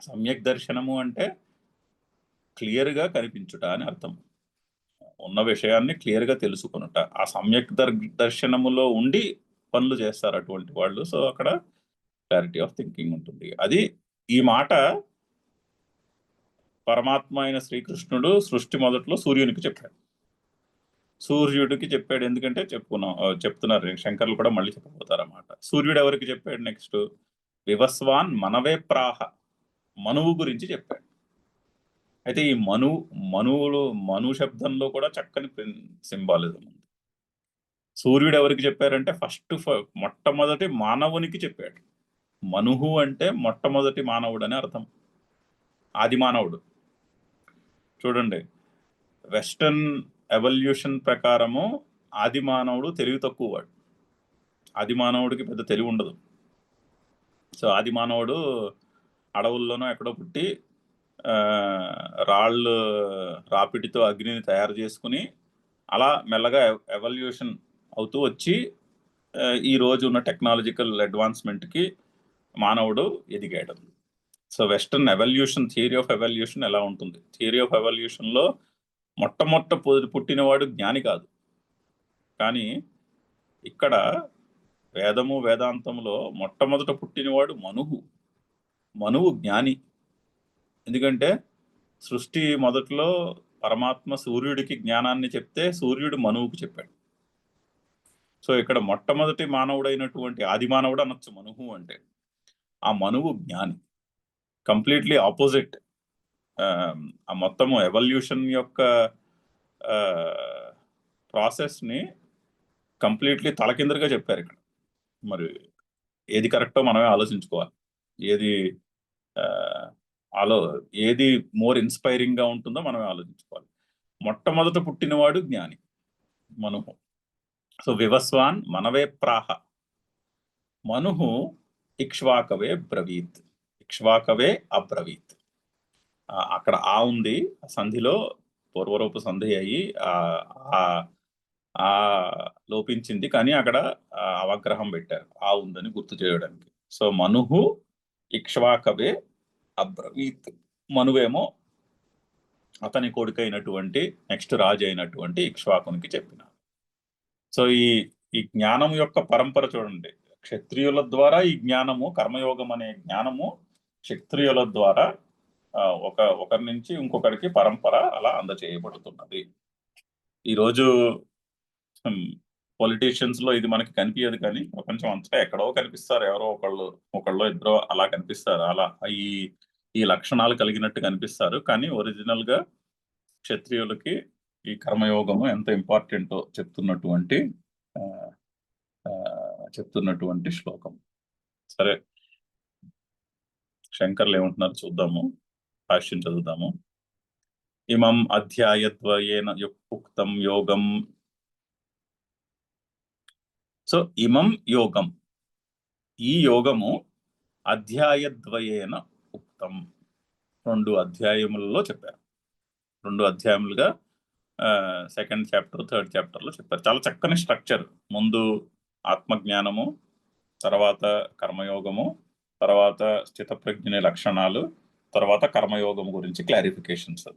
సమ్యక్ దర్శనము అంటే క్లియర్గా కనిపించుట అని అర్థం. ఉన్న విషయాన్ని క్లియర్గా తెలుసుకునుట. ఆ సమ్యక్ దర్శనములో ఉండి పనులు చేస్తారు అటువంటి వాళ్ళు. సో అక్కడ క్లారిటీ ఆఫ్ థింకింగ్ ఉంటుంది. అది ఈ మాట పరమాత్మ అయిన శ్రీకృష్ణుడు సృష్టి మొదట్లో సూర్యునికి చెప్పాడు. సూర్యుడికి చెప్పాడు ఎందుకంటే చెప్తున్నారు శంకర్లు కూడా మళ్ళీ చెప్పబోతారు అన్నమాట. సూర్యుడు ఎవరికి చెప్పాడు? నెక్స్ట్ వివస్వాన్ మనవే ప్రాహ, మనువు గురించి చెప్పాడు. అయితే ఈ మను శబ్దంలో కూడా చక్కని సింబాలిజం ఉంది. సూర్యుడు ఎవరికి చెప్పారంటే మొట్టమొదటి మానవునికి చెప్పాడు. మనుహు అంటే మొట్టమొదటి మానవుడు అని అర్థం, ఆది మానవుడు. చూడండి, వెస్టర్న్ ఎవల్యూషన్ ప్రకారము ఆది మానవుడు తెలివి తక్కువ వాడు. ఆది మానవుడికి పెద్ద తెలివి ఉండదు. సో ఆది మానవుడు అడవుల్లోనో ఎక్కడో పుట్టి రాపిడితో అగ్నిని తయారు చేసుకుని అలా మెల్లగా ఎవల్యూషన్ అవుతూ వచ్చి ఈ రోజు ఉన్న టెక్నాలజికల్ అడ్వాన్స్మెంట్కి మానవుడు ఎదిగాడు. So western evolution, theory of evolution ఎలా ఉంటుంది? థియరీ ఆఫ్ ఎవల్యూషన్లో మొట్టమొదట పుట్టినవాడు జ్ఞాని కాదు, కానీ ఇక్కడ వేదాంతంలో మొట్టమొదట పుట్టినవాడు మనువు జ్ఞాని. ఎందుకంటే సృష్టి మొదట్లో పరమాత్మ సూర్యుడికి జ్ఞానాన్ని చెప్తే సూర్యుడు మనువుకు చెప్పాడు. సో ఇక్కడ మొట్టమొదటి మానవుడైనటువంటి ఆది మానవుడు అనొచ్చు మనువు అంటే. ఆ మనువు జ్ఞాని, కంప్లీట్లీ ఆపోజిట్. ఆ మొత్తము ఎవల్యూషన్ యొక్క ప్రాసెస్ని కంప్లీట్లీ తలకిందరుగా చెప్పారు ఇక్కడ. మరి ఏది కరెక్టో మనమే ఆలోచించుకోవాలి. ఏది మోర్ ఇన్స్పైరింగ్ గా ఉంటుందో మనమే ఆలోచించుకోవాలి. మొట్టమొదట పుట్టినవాడు జ్ఞాని, మనుహు. సో వివస్వాన్ మనవే ప్రాహ, మనుహు ఇక్ష్వాకవే బ్రవీత్, ఇక్ష్వాకవే అబ్రవీత్. అక్కడ ఆ ఉంది, సంధిలో పూర్వరూప సంధి అయ్యి ఆ లోపించింది, కానీ అక్కడ అవగ్రహం పెట్టారు ఆ ఉందని గుర్తు చేయడానికి. సో మనుహు ఇక్ష్వాకవే అబ్రవీత్, మనువేమో అతని కొడుకైనటువంటి నెక్స్ట్ రాజు అయినటువంటి ఇక్ష్వాకునికి చెప్పినారు. సో ఈ జ్ఞానం యొక్క పరంపర చూడండి, క్షత్రియుల ద్వారా ఈ జ్ఞానము, కర్మయోగం అనే జ్ఞానము క్షత్రియుల ద్వారా ఒకరి నుంచి ఇంకొకరికి పరంపర అలా అందచేయబడుతున్నది. ఈరోజు పొలిటీషియన్స్ లో ఇది మనకి కనిపించదు, కానీ ప్రపంచం అంతా ఎక్కడో కనిపిస్తారు, ఎవరో ఒకళ్ళు ఇద్దరో అలా కనిపిస్తారు. అలా ఈ లక్షణాలు కలిగినట్టు కనిపిస్తారు, కానీ ఒరిజినల్ గా క్షత్రియులకి ఈ కర్మయోగము ఎంత ఇంపార్టెంటో చెప్తున్నటువంటి శ్లోకం. సరే, శంకర్లు ఏమంటున్నారు చూద్దాము, భాష్యం చదువుదాము. ఇమం అధ్యాయద్వయేన ఉక్తం యోగం. సో ఇమం యోగం, ఈ యోగము అధ్యాయద్వయేన ఉక్తం, 2 అధ్యాయములలో చెప్పారు. 2 అధ్యాయములుగా సెకండ్ చాప్టర్, థర్డ్ చాప్టర్లో చెప్పారు. చాలా చక్కని స్ట్రక్చర్. ముందు ఆత్మజ్ఞానము, తర్వాత కర్మయోగము, తర్వాత స్థితప్రజ్ఞ లక్షణాలు, తర్వాత కర్మయోగం గురించి క్లారిఫికేషన్స్.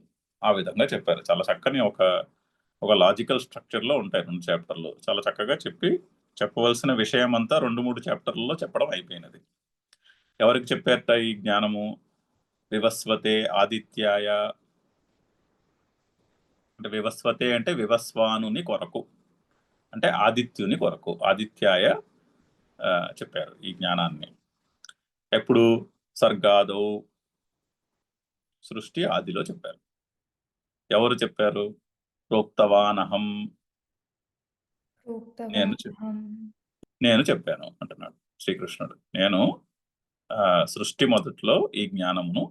ఆ విధంగా చెప్పారు. చాలా చక్కని ఒక లాజికల్ స్ట్రక్చర్లో ఉంటాయి 2 చాప్టర్లు. చాలా చక్కగా చెప్పవలసిన విషయం అంతా 2-3 చాప్టర్లలో చెప్పడం అయిపోయినది. ఎవరికి చెప్పారట ఈ జ్ఞానము? వివస్వతే ఆదిత్యాయ, అంటే వివస్వతే అంటే వివస్వానుని కొరకు, అంటే ఆదిత్యుని కొరకు, ఆదిత్యాయ చెప్పారు ఈ జ్ఞానాన్ని. ఎప్పుడు? సర్గాదో, సృష్టి ఆదిలో చెప్పారు. ఎవరు చెప్పారు? ప్రోక్తవానహం, నేను చెప్పాను అంటున్నాడు శ్రీకృష్ణుడు. నేను సృష్టి మొదట్లో ఈ జ్ఞానమును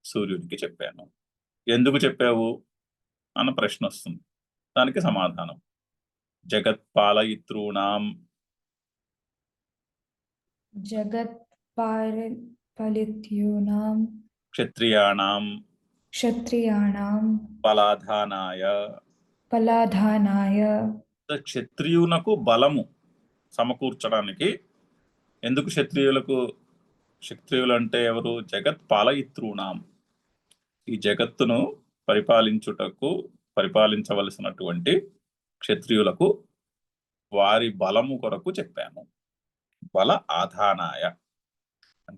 సూర్యుడికి చెప్పాను. ఎందుకు చెప్పావు అన్న ప్రశ్న వస్తుంది. దానికి సమాధానం జగత్పాలయితృణాం, క్షత్రియాణాం బలాధానాయ, క్షత్రియునకు బలము సమకూర్చడానికి. ఎందుకు క్షత్రియులు అంటే ఎవరు? జగత్పాలయితృణాం, ఈ జగత్తును పరిపాలించవలసినటువంటి క్షత్రియులకు వారి బలము కొరకు చెప్పాను. బల ఆధానాయ,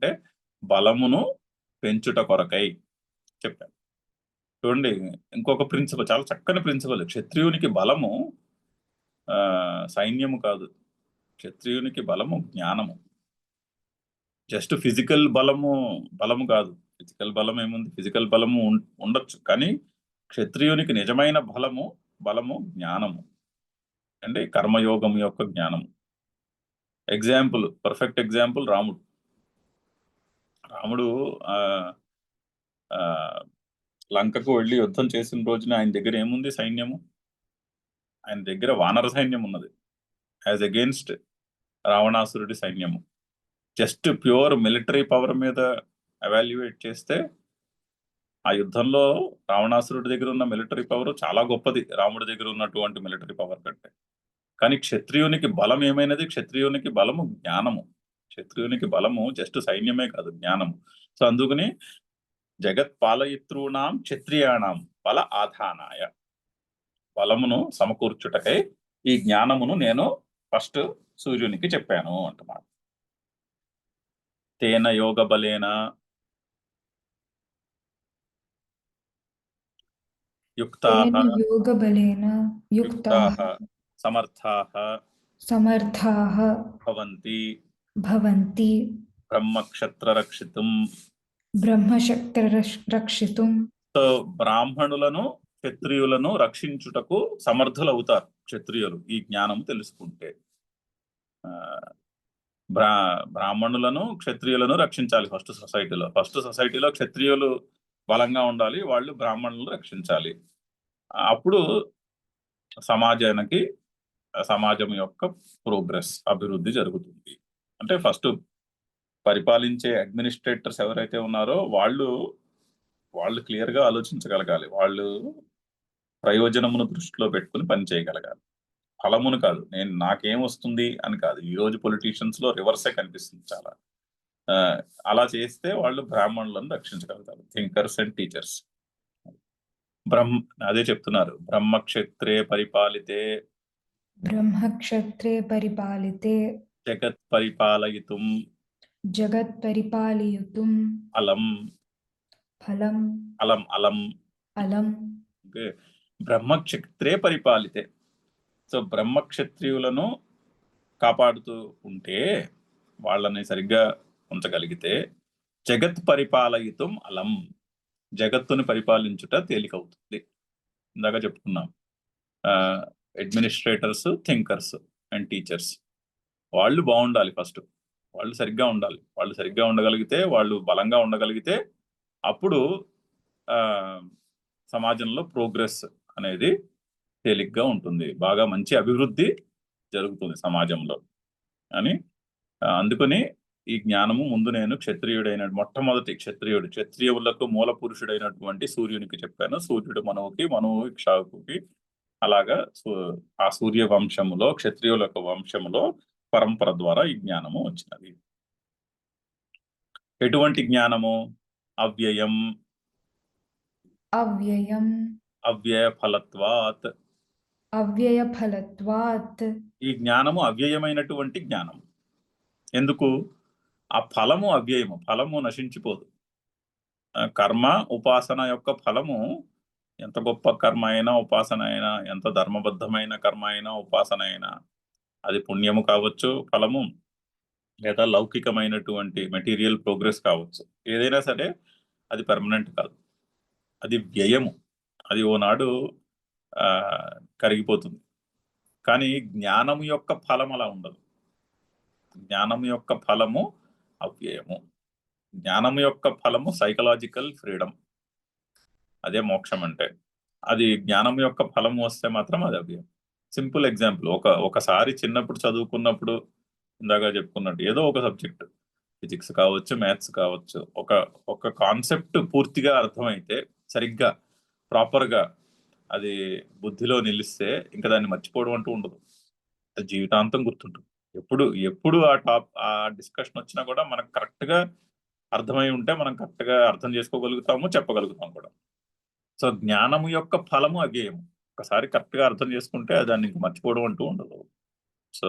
అంటే బలమును పెంచుట కొరకై చెప్పాను. చూడండి, ఇంకొక ప్రిన్సిపల్, చాలా చక్కని ప్రిన్సిపల్. క్షత్రియునికి బలము సైన్యము కాదు, క్షత్రియునికి బలము జ్ఞానము. జస్ట్ ఫిజికల్ బలము కాదు. ఫిజికల్ బలం ఏముంది, ఫిజికల్ బలము ఉండొచ్చు, కానీ క్షత్రియునికి నిజమైన బలము జ్ఞానము, అంటే కర్మయోగం యొక్క జ్ఞానము. ఎగ్జాంపుల్, పర్ఫెక్ట్ ఎగ్జాంపుల్ రాముడు ఆ ఆ లంకకు వెళ్ళి యుద్ధం చేసిన రోజున ఆయన దగ్గర ఏముంది సైన్యము? ఆయన దగ్గర వానర సైన్యం ఉన్నది, యాజ్ అగేన్స్ట్ రావణాసురుడి సైన్యము. జస్ట్ ప్యూర్ మిలిటరీ పవర్ మీద ఎవాల్యుయేట్ చేస్తే ఆ యుద్ధంలో రావణాసురుడి దగ్గర ఉన్న మిలిటరీ పవర్ చాలా గొప్పది రాముడి దగ్గర ఉన్నటువంటి మిలిటరీ పవర్ కంటే. కానీ క్షత్రియునికి బలం ఏమైనది? క్షత్రియునికి బలము జ్ఞానము. క్షత్రియునికి బలము జస్ట్ సైన్యమే కాదు, జ్ఞానము. సో అందుకని జగత్పాలయితృణాం క్షత్రియాణం బల ఆధానాయ, బలమును సమకూర్చుటకై ఈ జ్ఞానమును నేను ఫస్ట్ సూర్యునికి చెప్పాను అంటున్నాడు. తేన యోగ బలేన యుక్తాః యోగబలేన యుక్తాః సమర్థాః భవంతి బ్రహ్మక్షత్ర రక్షితుం. సో బ్రాహ్మణులను క్షత్రియులను రక్షించుటకు సమర్థులవుతారు క్షత్రియులు ఈ జ్ఞానం తెలుసుకుంటే. బ్రాహ్మణులను క్షత్రియులను రక్షించాలి ఫస్ట్ సొసైటీలో క్షత్రియులు బలంగా ఉండాలి, వాళ్ళు బ్రాహ్మణులను రక్షించాలి. అప్పుడు సమాజం యొక్క ప్రోగ్రెస్, అభివృద్ధి జరుగుతుంది. అంటే ఫస్ట్ పరిపాలించే అడ్మినిస్ట్రేటర్స్ ఎవరైతే ఉన్నారో వాళ్ళు క్లియర్ గా ఆలోచించగలగాలి, వాళ్ళు ప్రయోజనమును దృష్టిలో పెట్టుకుని పని చేయగలగాలి, ఫలమును కాదు. నాకేం వస్తుంది అని కాదు. ఈ రోజు పొలిటీషియన్స్ లో రివర్సే కనిపిస్తుంది చాలా. అలా చేస్తే వాళ్ళు బ్రాహ్మణులను రక్షించగలుగుతారు, థింకర్స్ అండ్ టీచర్స్. అదే చెప్తున్నారు, బ్రహ్మక్షత్రే పరిపాలితే జగత్ పరిపాలయితుం అలం. బ్రహ్మక్షత్రే పరిపాలితే. సో బ్రహ్మక్షత్రియులను కాపాడుతూ ఉంటే, వాళ్ళని సరిగ్గా ఉంచగలిగితే జగత్ పరిపాలయితుం అలం, జగత్తుని పరిపాలించుట తేలికవుతుంది. ఇందాక చెప్పుకున్నాం, అడ్మినిస్ట్రేటర్స్, థింకర్స్ అండ్ టీచర్స్ వాళ్ళు బాగుండాలి. ఫస్ట్ వాళ్ళు సరిగ్గా ఉండాలి. వాళ్ళు సరిగ్గా ఉండగలిగితే, వాళ్ళు బలంగా ఉండగలిగితే అప్పుడు సమాజంలో ప్రోగ్రెస్ అనేది తేలిగ్గా ఉంటుంది, బాగా మంచి అభివృద్ధి జరుగుతుంది సమాజంలో అని. అందుకని ఈ జ్ఞానము ముందు నేను మొట్టమొదటి క్షత్రియులకు మూల పురుషుడైనటువంటి సూర్యునికి చెప్పాను. సూర్యుడు మనువుకి ఇక్షాకుకి, అలాగా ఆ సూర్య వంశములో, క్షత్రియుల యొక్క వంశములో పరంపర ద్వారా ఈ జ్ఞానము వచ్చినది. ఎటువంటి జ్ఞానము? అవ్యయ ఫలత్వాత్. ఈ జ్ఞానము అవ్యయమైనటువంటి జ్ఞానం. ఎందుకు? ఆ ఫలము అవ్యయము, ఫలము నశించిపోదు. కర్మ ఉపాసన యొక్క ఫలము ఎంత గొప్ప కర్మ అయినా, ఉపాసన అయినా, ఎంత ధర్మబద్ధమైన కర్మ అయినా, ఉపాసన అయినా, అది పుణ్యము కావచ్చు ఫలము, లేదా లౌకికమైనటువంటి మెటీరియల్ ప్రోగ్రెస్ కావచ్చు, ఏదైనా సరే అది పర్మనెంట్ కాదు, అది వ్యయము. అది ఓనాడు కరిగిపోతుంది. కానీ జ్ఞానము యొక్క ఫలం అలా ఉండదు. జ్ఞానము యొక్క ఫలము అవ్యయము. జ్ఞానము యొక్క ఫలము సైకలాజికల్ ఫ్రీడమ్, అదే మోక్షం అంటే. అది జ్ఞానం యొక్క ఫలము వస్తే మాత్రం అది అవ్యయం. సింపుల్ ఎగ్జాంపుల్, ఒకసారి చిన్నప్పుడు చదువుకున్నప్పుడు ఇందాక చెప్పుకున్నట్టు ఏదో ఒక సబ్జెక్ట్, ఫిజిక్స్ కావచ్చు, మ్యాథ్స్ కావచ్చు, ఒక కాన్సెప్ట్ పూర్తిగా అర్థమైతే, సరిగ్గా ప్రాపర్గా అది బుద్ధిలో నిలిస్తే ఇంకా దాన్ని మర్చిపోవడం అంటూ ఉండదు, అది జీవితాంతం గుర్తుంటుంది. ఎప్పుడు ఆ డిస్కషన్ వచ్చినా కూడా మనకు కరెక్ట్ గా అర్థమై ఉంటే మనం కరెక్ట్ గా అర్థం చేసుకోగలుగుతాము, చెప్పగలుగుతాం కూడా. సో జ్ఞానము యొక్క ఫలము అవ్యయము. ఒకసారి కరెక్ట్ గా అర్థం చేసుకుంటే దాన్ని మర్చిపోవడం అంటూ ఉండదు. సో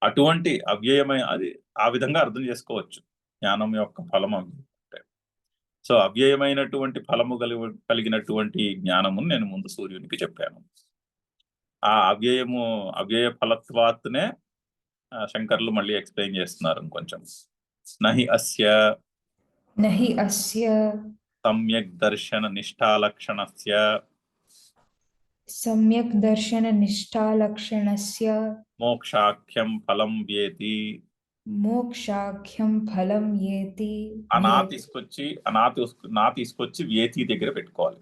అటువంటి అవ్యయమైన అది ఆ విధంగా అర్థం చేసుకోవచ్చు. జ్ఞానం యొక్క ఫలం అవ్యయం అంటే. సో అవ్యయమైనటువంటి ఫలము కలిగినటువంటి జ్ఞానము నేను ముందు సూర్యునికి చెప్పాను. ఆ అవ్యయ ఫలత్వాత్నే శంకర్లు మళ్ళీ ఎక్స్ప్లెయిన్ చేస్తున్నారు ఇంకొంచెం. నహి అస్య न हि अस्य సమ్యక్ దర్శన నిష్ఠాలక్షణస్య सम्यक् दर्शननिष्ठालक्षणस्य మోక్షాఖ్యం ఫలం వేతి. మోక్షాఖ్యం ఫలం ఏతి నా తీసుకొచ్చి వేతి దగ్గర పెట్టుకోవాలి.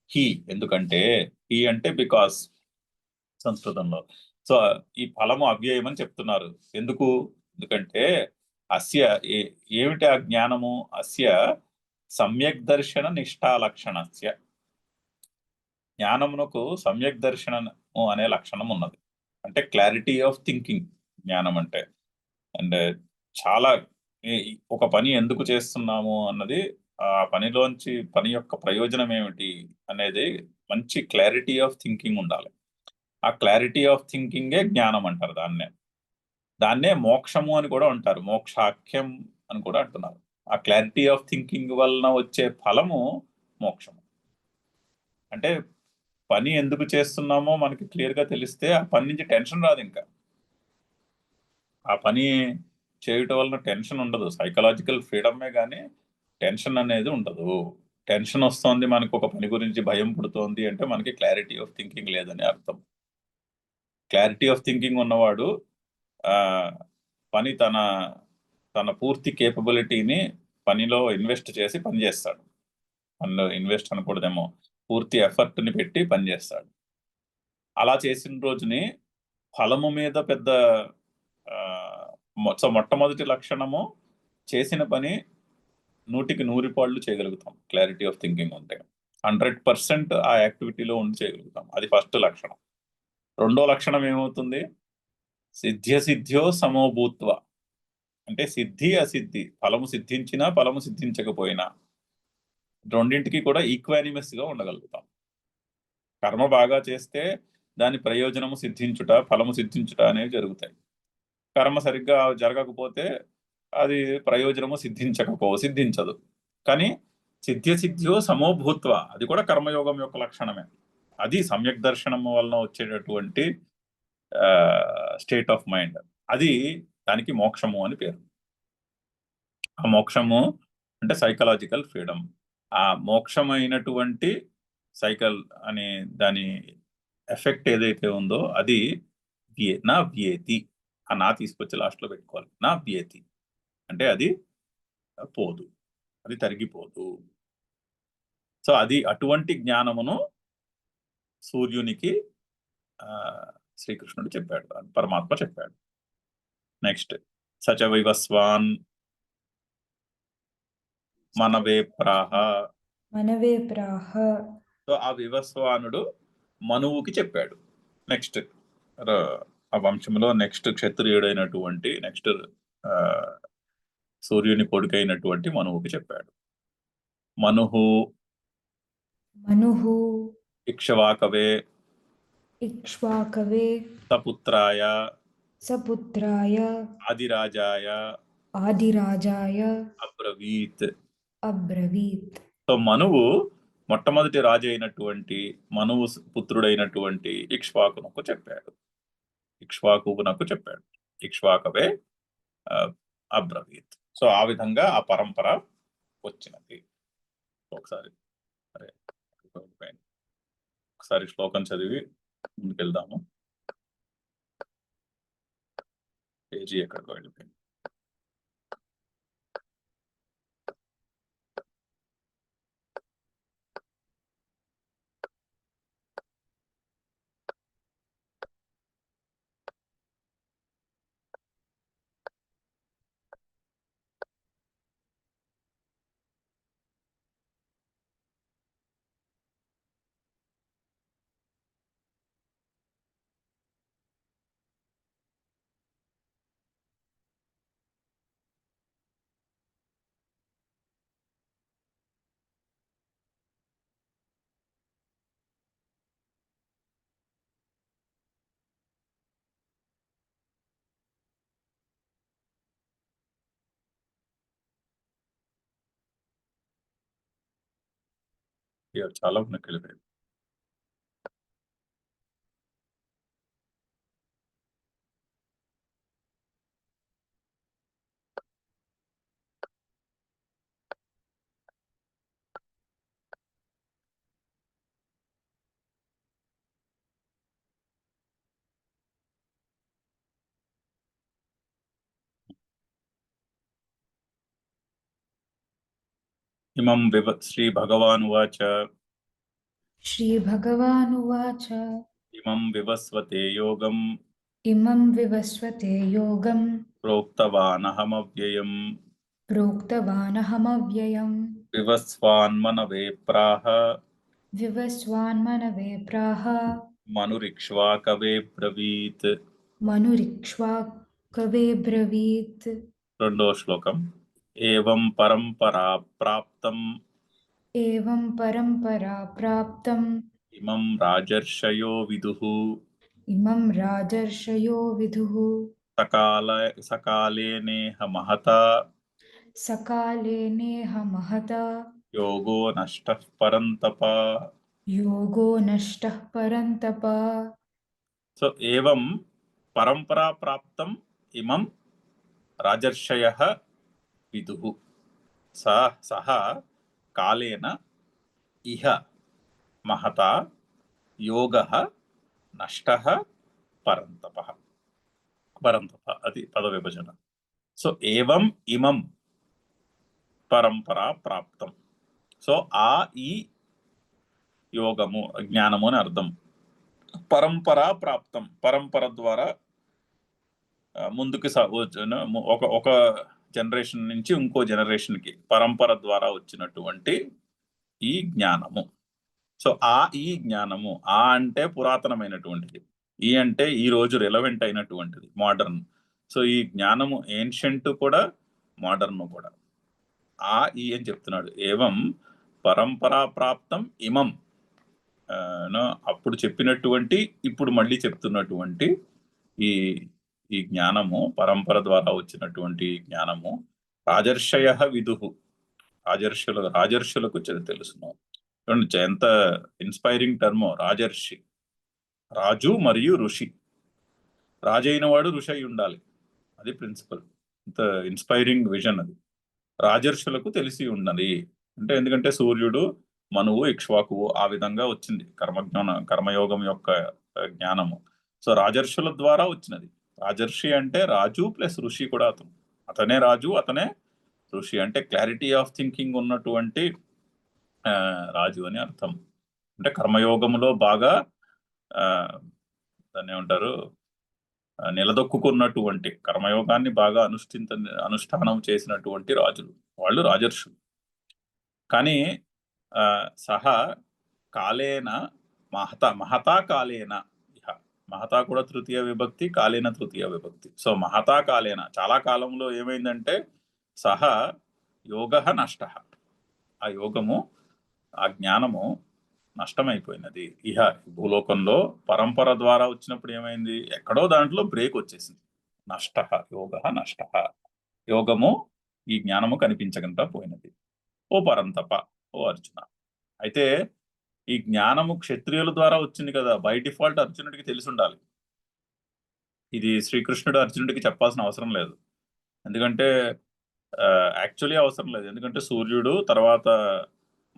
హీ ఎందుకంటే హీ అంటే బికాస్ సంస్కృతంలో. సో ఈ ఫలము అవ్యయం అని చెప్తున్నారు. ఎందుకంటే అస్య ఏమిటి ఆ జ్ఞానము? అస్య సమ్యక్ దర్శన నిష్ఠాలక్షణస్య. జ్ఞానమునకు సమ్యక్ దర్శనము అనే లక్షణం ఉన్నది. అంటే క్లారిటీ ఆఫ్ థింకింగ్ జ్ఞానం అంటే. అండ్ చాలా ఒక పని ఎందుకు చేస్తున్నాము అన్నది, ఆ పని యొక్క ప్రయోజనం ఏమిటి అనేది మంచి క్లారిటీ ఆఫ్ థింకింగ్ ఉండాలి. ఆ క్లారిటీ ఆఫ్ థింకింగే జ్ఞానం అంటారు. దాన్నే మోక్షము అని కూడా అంటారు. మోక్షాఖ్యం అని కూడా అంటున్నారు. ఆ క్లారిటీ ఆఫ్ థింకింగ్ వలన వచ్చే ఫలము మోక్షము. అంటే పని ఎందుకు చేస్తున్నామో మనకి క్లియర్ గా తెలిస్తే ఆ పని నుంచి టెన్షన్ రాదు. ఇంకా ఆ పని చేయటం వలన టెన్షన్ ఉండదు. సైకలాజికల్ ఫ్రీడమే కానీ టెన్షన్ అనేది ఉండదు. టెన్షన్ వస్తోంది, మనకు ఒక పని గురించి భయం పుడుతోంది అంటే మనకి క్లారిటీ ఆఫ్ థింకింగ్ లేదని అర్థం. క్లారిటీ ఆఫ్ థింకింగ్ ఉన్నవాడు పని తన పూర్తి కేపబిలిటీని పనిలో ఇన్వెస్ట్ చేసి పని చేస్తాడు. పనిలో ఇన్వెస్ట్ అనకూడదేమో, పూర్తి ఎఫర్ట్ని పెట్టి పని చేస్తాడు. అలా చేసిన రోజుని ఫలము మీద పెద్ద మొట్టమొదటి లక్షణము చేసిన పని 100కి 100 పాళ్ళు చేయగలుగుతాం. క్లారిటీ ఆఫ్ థింకింగ్ ఉంటే 100% ఆ యాక్టివిటీలో ఉండి చేయగలుగుతాం. అది ఫస్ట్ లక్షణం. రెండో లక్షణం ఏమవుతుంది? సిద్ధ్యో సమోభూత్వ. అంటే సిద్ధి అసిద్ధి, ఫలము సిద్ధించినా ఫలము సిద్ధించకపోయినా రెండింటికి కూడా ఈక్వానిమస్ గా ఉండగలుగుతాం. కర్మ బాగా చేస్తే దాని ప్రయోజనము సిద్ధించుట, ఫలము సిద్ధించుట అనేవి జరుగుతాయి. కర్మ సరిగ్గా జరగకపోతే అది ప్రయోజనము సిద్ధించదు. కానీ సిద్ధ్యో సమోభూత్వ అది కూడా కర్మయోగం యొక్క లక్షణమే. అది సమ్యక్ దర్శనం వలన వచ్చేటటువంటి స్టేట్ ఆఫ్ మైండ్. అది దానికి మోక్షము అని పేరు. ఆ మోక్షము అంటే సైకలాజికల్ ఫ్రీడమ్. ఆ మోక్షమైనటువంటి సైకల్ అనే దాని ఎఫెక్ట్ ఏదైతే ఉందో అది నా వ్యేతి. ఆ నా తీసుకొచ్చి లాస్ట్లో పెట్టుకోవాలి. నా వ్యేతి అంటే అది పోదు, అది తరిగిపోదు. సో అది అటువంటి జ్ఞానమును సూర్యునికి శ్రీకృష్ణుడు చెప్పాడు, పరమాత్మ చెప్పాడు. నెక్స్ట్ సచ వివస్వాన్ మనవే ప్రాహ. సో ఆ వివస్వానుడు మనువుకి చెప్పాడు. నెక్స్ట్ ఆ వంశంలో నెక్స్ట్ క్షత్రియుడైనటువంటి నెక్స్ట్ సూర్యుని కొడుకైనటువంటి మనువుకి చెప్పాడు. మనుహు ఇక్ష్వాకవే సపుత్రాయ ఆదిరాజాయ అబ్రవీత్. సో మనువు మొట్టమొదటి రాజు అయినటువంటి మనువు పుత్రుడైనటువంటి ఇక్ష్వాకునకు చెప్పాడు. ఇక్ష్వాకవే అబ్రవీత్. సో ఆ విధంగా ఆ పరంపర వచ్చినది. ఒకసారి శ్లోకం చదివి ముందుకెళ్దాము. పేజీ ఎక్కడికి వెళ్ళిపోయింది? చాలా ఉన్నాయి. ఇమం శ్రీ భగవానువాచ श्रीभगवानुवाच ఇమం వివస్వతే యోగం इमं विवस्वते योगं ప్రోక్తవానహమవ్యయం प्रोक्तवानहमव्ययम् వివస్వాన్మనవే ప్రాహ विवस्वान्मनवे प्राह మనురిక్ష్వాకవే బ్రవీత్. मनुरिक्ष्वाकवे ब्रवीत्. రెండో శ్లోకం. ఏవం పరంపరా ప్రాప్తం एवं परम्परा प्राप्तम् ఇమం రాజర్షయో విదుః इमं राजर्षयो विदुः సకాలేనేహ మహతా सकाले नेह महता యోగో నష్టః పరంతప. योगो नष्टः परन्तप. సో ఏవం పరంపరా ప్రాప్తం ఇమం రాజర్షయః విదుః సహ కాలేన ఇహ మహతా యోగః నష్టః పరంతప. అది పద విభజన. సో ఏవం ఇమం పరంపరా ప్రాప్తం. సో ఆ ఈ యోగము జ్ఞానము అని అర్థం. పరంపరా ప్రాప్తం, పరంపర ద్వారా ముందుకు ఒక జనరేషన్ నుంచి ఇంకో జనరేషన్కి పరంపర ద్వారా వచ్చినటువంటి ఈ జ్ఞానము. సో ఈ జ్ఞానము, అంటే పురాతనమైనటువంటిది, ఈ అంటే ఈ రోజు రిలవెంట్ అయినటువంటిది, మోడర్న్. సో ఈ జ్ఞానము ఏన్షియంట్ కూడా, మోడర్న్ కూడా. ఈ అని చెప్తున్నాడు. ఏవం పరంపరా ప్రాప్తం ఇమం, అప్పుడు చెప్పినటువంటి ఇప్పుడు మళ్ళీ చెప్తున్నటువంటి ఈ జ్ఞానము, పరంపర ద్వారా వచ్చినటువంటి జ్ఞానము రాజర్షయ విదుః, రాజర్షులకు తెలుసును. ఎంత ఇన్స్పైరింగ్ టర్మో రాజర్షి. రాజు మరియు ఋషి. రాజు అయిన వాడు ఋషి అయి ఉండాలి, అది ప్రిన్సిపల్. ఇంత ఇన్స్పైరింగ్ విజన్ అది. రాజర్షులకు తెలిసి ఉన్నది అంటే, ఎందుకంటే సూర్యుడు, మనువు, ఇక్ష్వాకువు ఆ విధంగా వచ్చింది కర్మయోగం యొక్క జ్ఞానము. సో రాజర్షుల ద్వారా వచ్చినది. రాజర్షి అంటే రాజు ప్లస్ ఋషి కూడా. అతనే రాజు, అతనే ఋషి. అంటే క్లారిటీ ఆఫ్ థింకింగ్ ఉన్నటువంటి రాజు అని అర్థం. అంటే కర్మయోగములో బాగా దాన్ని ఏమంటారు, నిలదొక్కున్నటువంటి, కర్మయోగాన్ని బాగా అనుష్ఠానం చేసినటువంటి రాజులు, వాళ్ళు రాజర్షులు. కానీ సహా కాలేన మహతా కాలేన ఇహ, మహతా కూడా తృతీయ విభక్తి, కాలేన తృతీయ విభక్తి. సో మహతా కాలేన, చాలా కాలంలో ఏమైందంటే సహా యోగ నష్ట, ఆ యోగము, ఆ జ్ఞానము నష్టమైపోయినది. ఇహ భూలోకంలో పరంపర ద్వారా వచ్చినప్పుడు ఏమైంది, ఎక్కడో దాంట్లో బ్రేక్ వచ్చేసింది. నష్ట, యోగ నష్ట, యోగము, ఈ జ్ఞానము కనిపించకుండా పోయినది. ఓ పరంతప, ఓ అర్జున. అయితే ఈ జ్ఞానము క్షత్రియుల ద్వారా వచ్చింది కదా, బై డిఫాల్ట్ అర్జునుడికి తెలిసి ఉండాలి. ఇది శ్రీకృష్ణుడు అర్జునుడికి చెప్పాల్సిన అవసరం లేదు. ఎందుకంటే యాక్చువల్లీ అవసరం లేదు. ఎందుకంటే సూర్యుడు, తర్వాత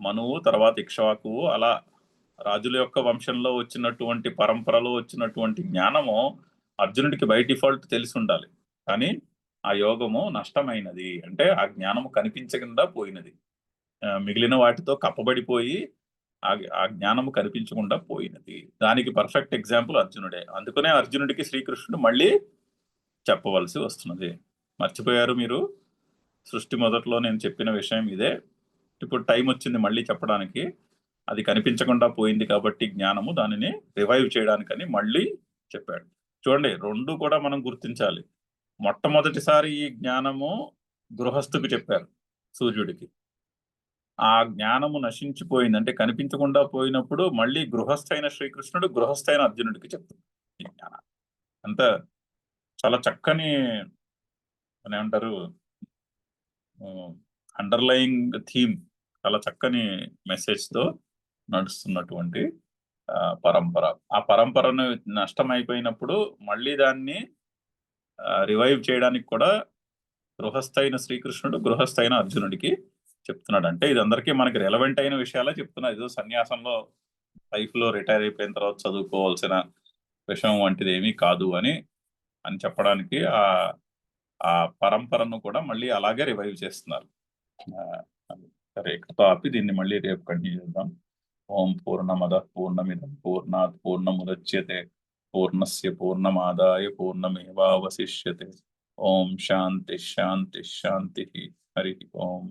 మనువు, తర్వాత ఇక్ష్వాకువు, అలా రాజుల యొక్క వంశంలో వచ్చినటువంటి, పరంపరలో వచ్చినటువంటి జ్ఞానము అర్జునుడికి బై డిఫాల్ట్ తెలిసి ఉండాలి. కానీ ఆ యోగము నష్టమైనది అంటే ఆ జ్ఞానము కనిపించకుండా పోయినది, మిగిలిన వాటితో కప్పబడిపోయి ఆ జ్ఞానము కనిపించకుండా పోయినది. దానికి పర్ఫెక్ట్ ఎగ్జాంపుల్ అర్జునుడే. అందుకనే అర్జునుడికి శ్రీకృష్ణుడు మళ్ళీ చెప్పవలసి వస్తున్నది. మర్చిపోయారు మీరు, సృష్టి మొదట్లో నేను చెప్పిన విషయం ఇదే. ఇప్పుడు టైం వచ్చింది మళ్ళీ చెప్పడానికి. అది కనిపించకుండా పోయింది కాబట్టి జ్ఞానము, దానిని రివైవ్ చేయడానికని మళ్ళీ చెప్పాడు. చూడండి, రెండు కూడా మనం గుర్తించాలి. మొట్టమొదటిసారి ఈ జ్ఞానము గృహస్థుకు చెప్పారు, సూర్యుడికి. ఆ జ్ఞానము నశించిపోయింది అంటే కనిపించకుండా పోయినప్పుడు మళ్ళీ గృహస్థైన శ్రీకృష్ణుడు గృహస్థైన అర్జునుడికి చెప్తుంది ఈ జ్ఞానం. అంత చాలా చక్కని ఏమంటారు, అండర్లయింగ్ థీమ్, చాలా చక్కని మెసేజ్ తో నడుస్తున్నటువంటి పరంపర. ఆ పరంపరను నష్టమైపోయినప్పుడు మళ్ళీ దాన్ని రివైవ్ చేయడానికి కూడా గృహస్థైన శ్రీకృష్ణుడు గృహస్థైన అర్జునుడికి చెప్తున్నాడు. అంటే ఇది అందరికీ మనకి రెలవెంట్ అయిన విషయాలే చెప్తున్నాడు. ఇది సన్యాసంలో లైఫ్ లో రిటైర్ అయిపోయిన తర్వాత చదువుకోవాల్సిన విషయం వంటిది ఏమీ కాదు అని చెప్పడానికి ఆ పరంపరను కూడా మళ్ళీ అలాగే రివైవ్ చేస్తున్నారు. సరే, ఇక్కడతో ఆపి దీన్ని మళ్ళీ రేపు కంటిన్యూ చేద్దాం. ఓం పూర్ణమద పూర్ణమిదం పూర్ణాత్ పూర్ణముదచ్యతే పూర్ణస్య పూర్ణమాదాయ పూర్ణమేవావశిష్యతే. ఓం శాంతి శాంతి శాంతి. హరి ఓం.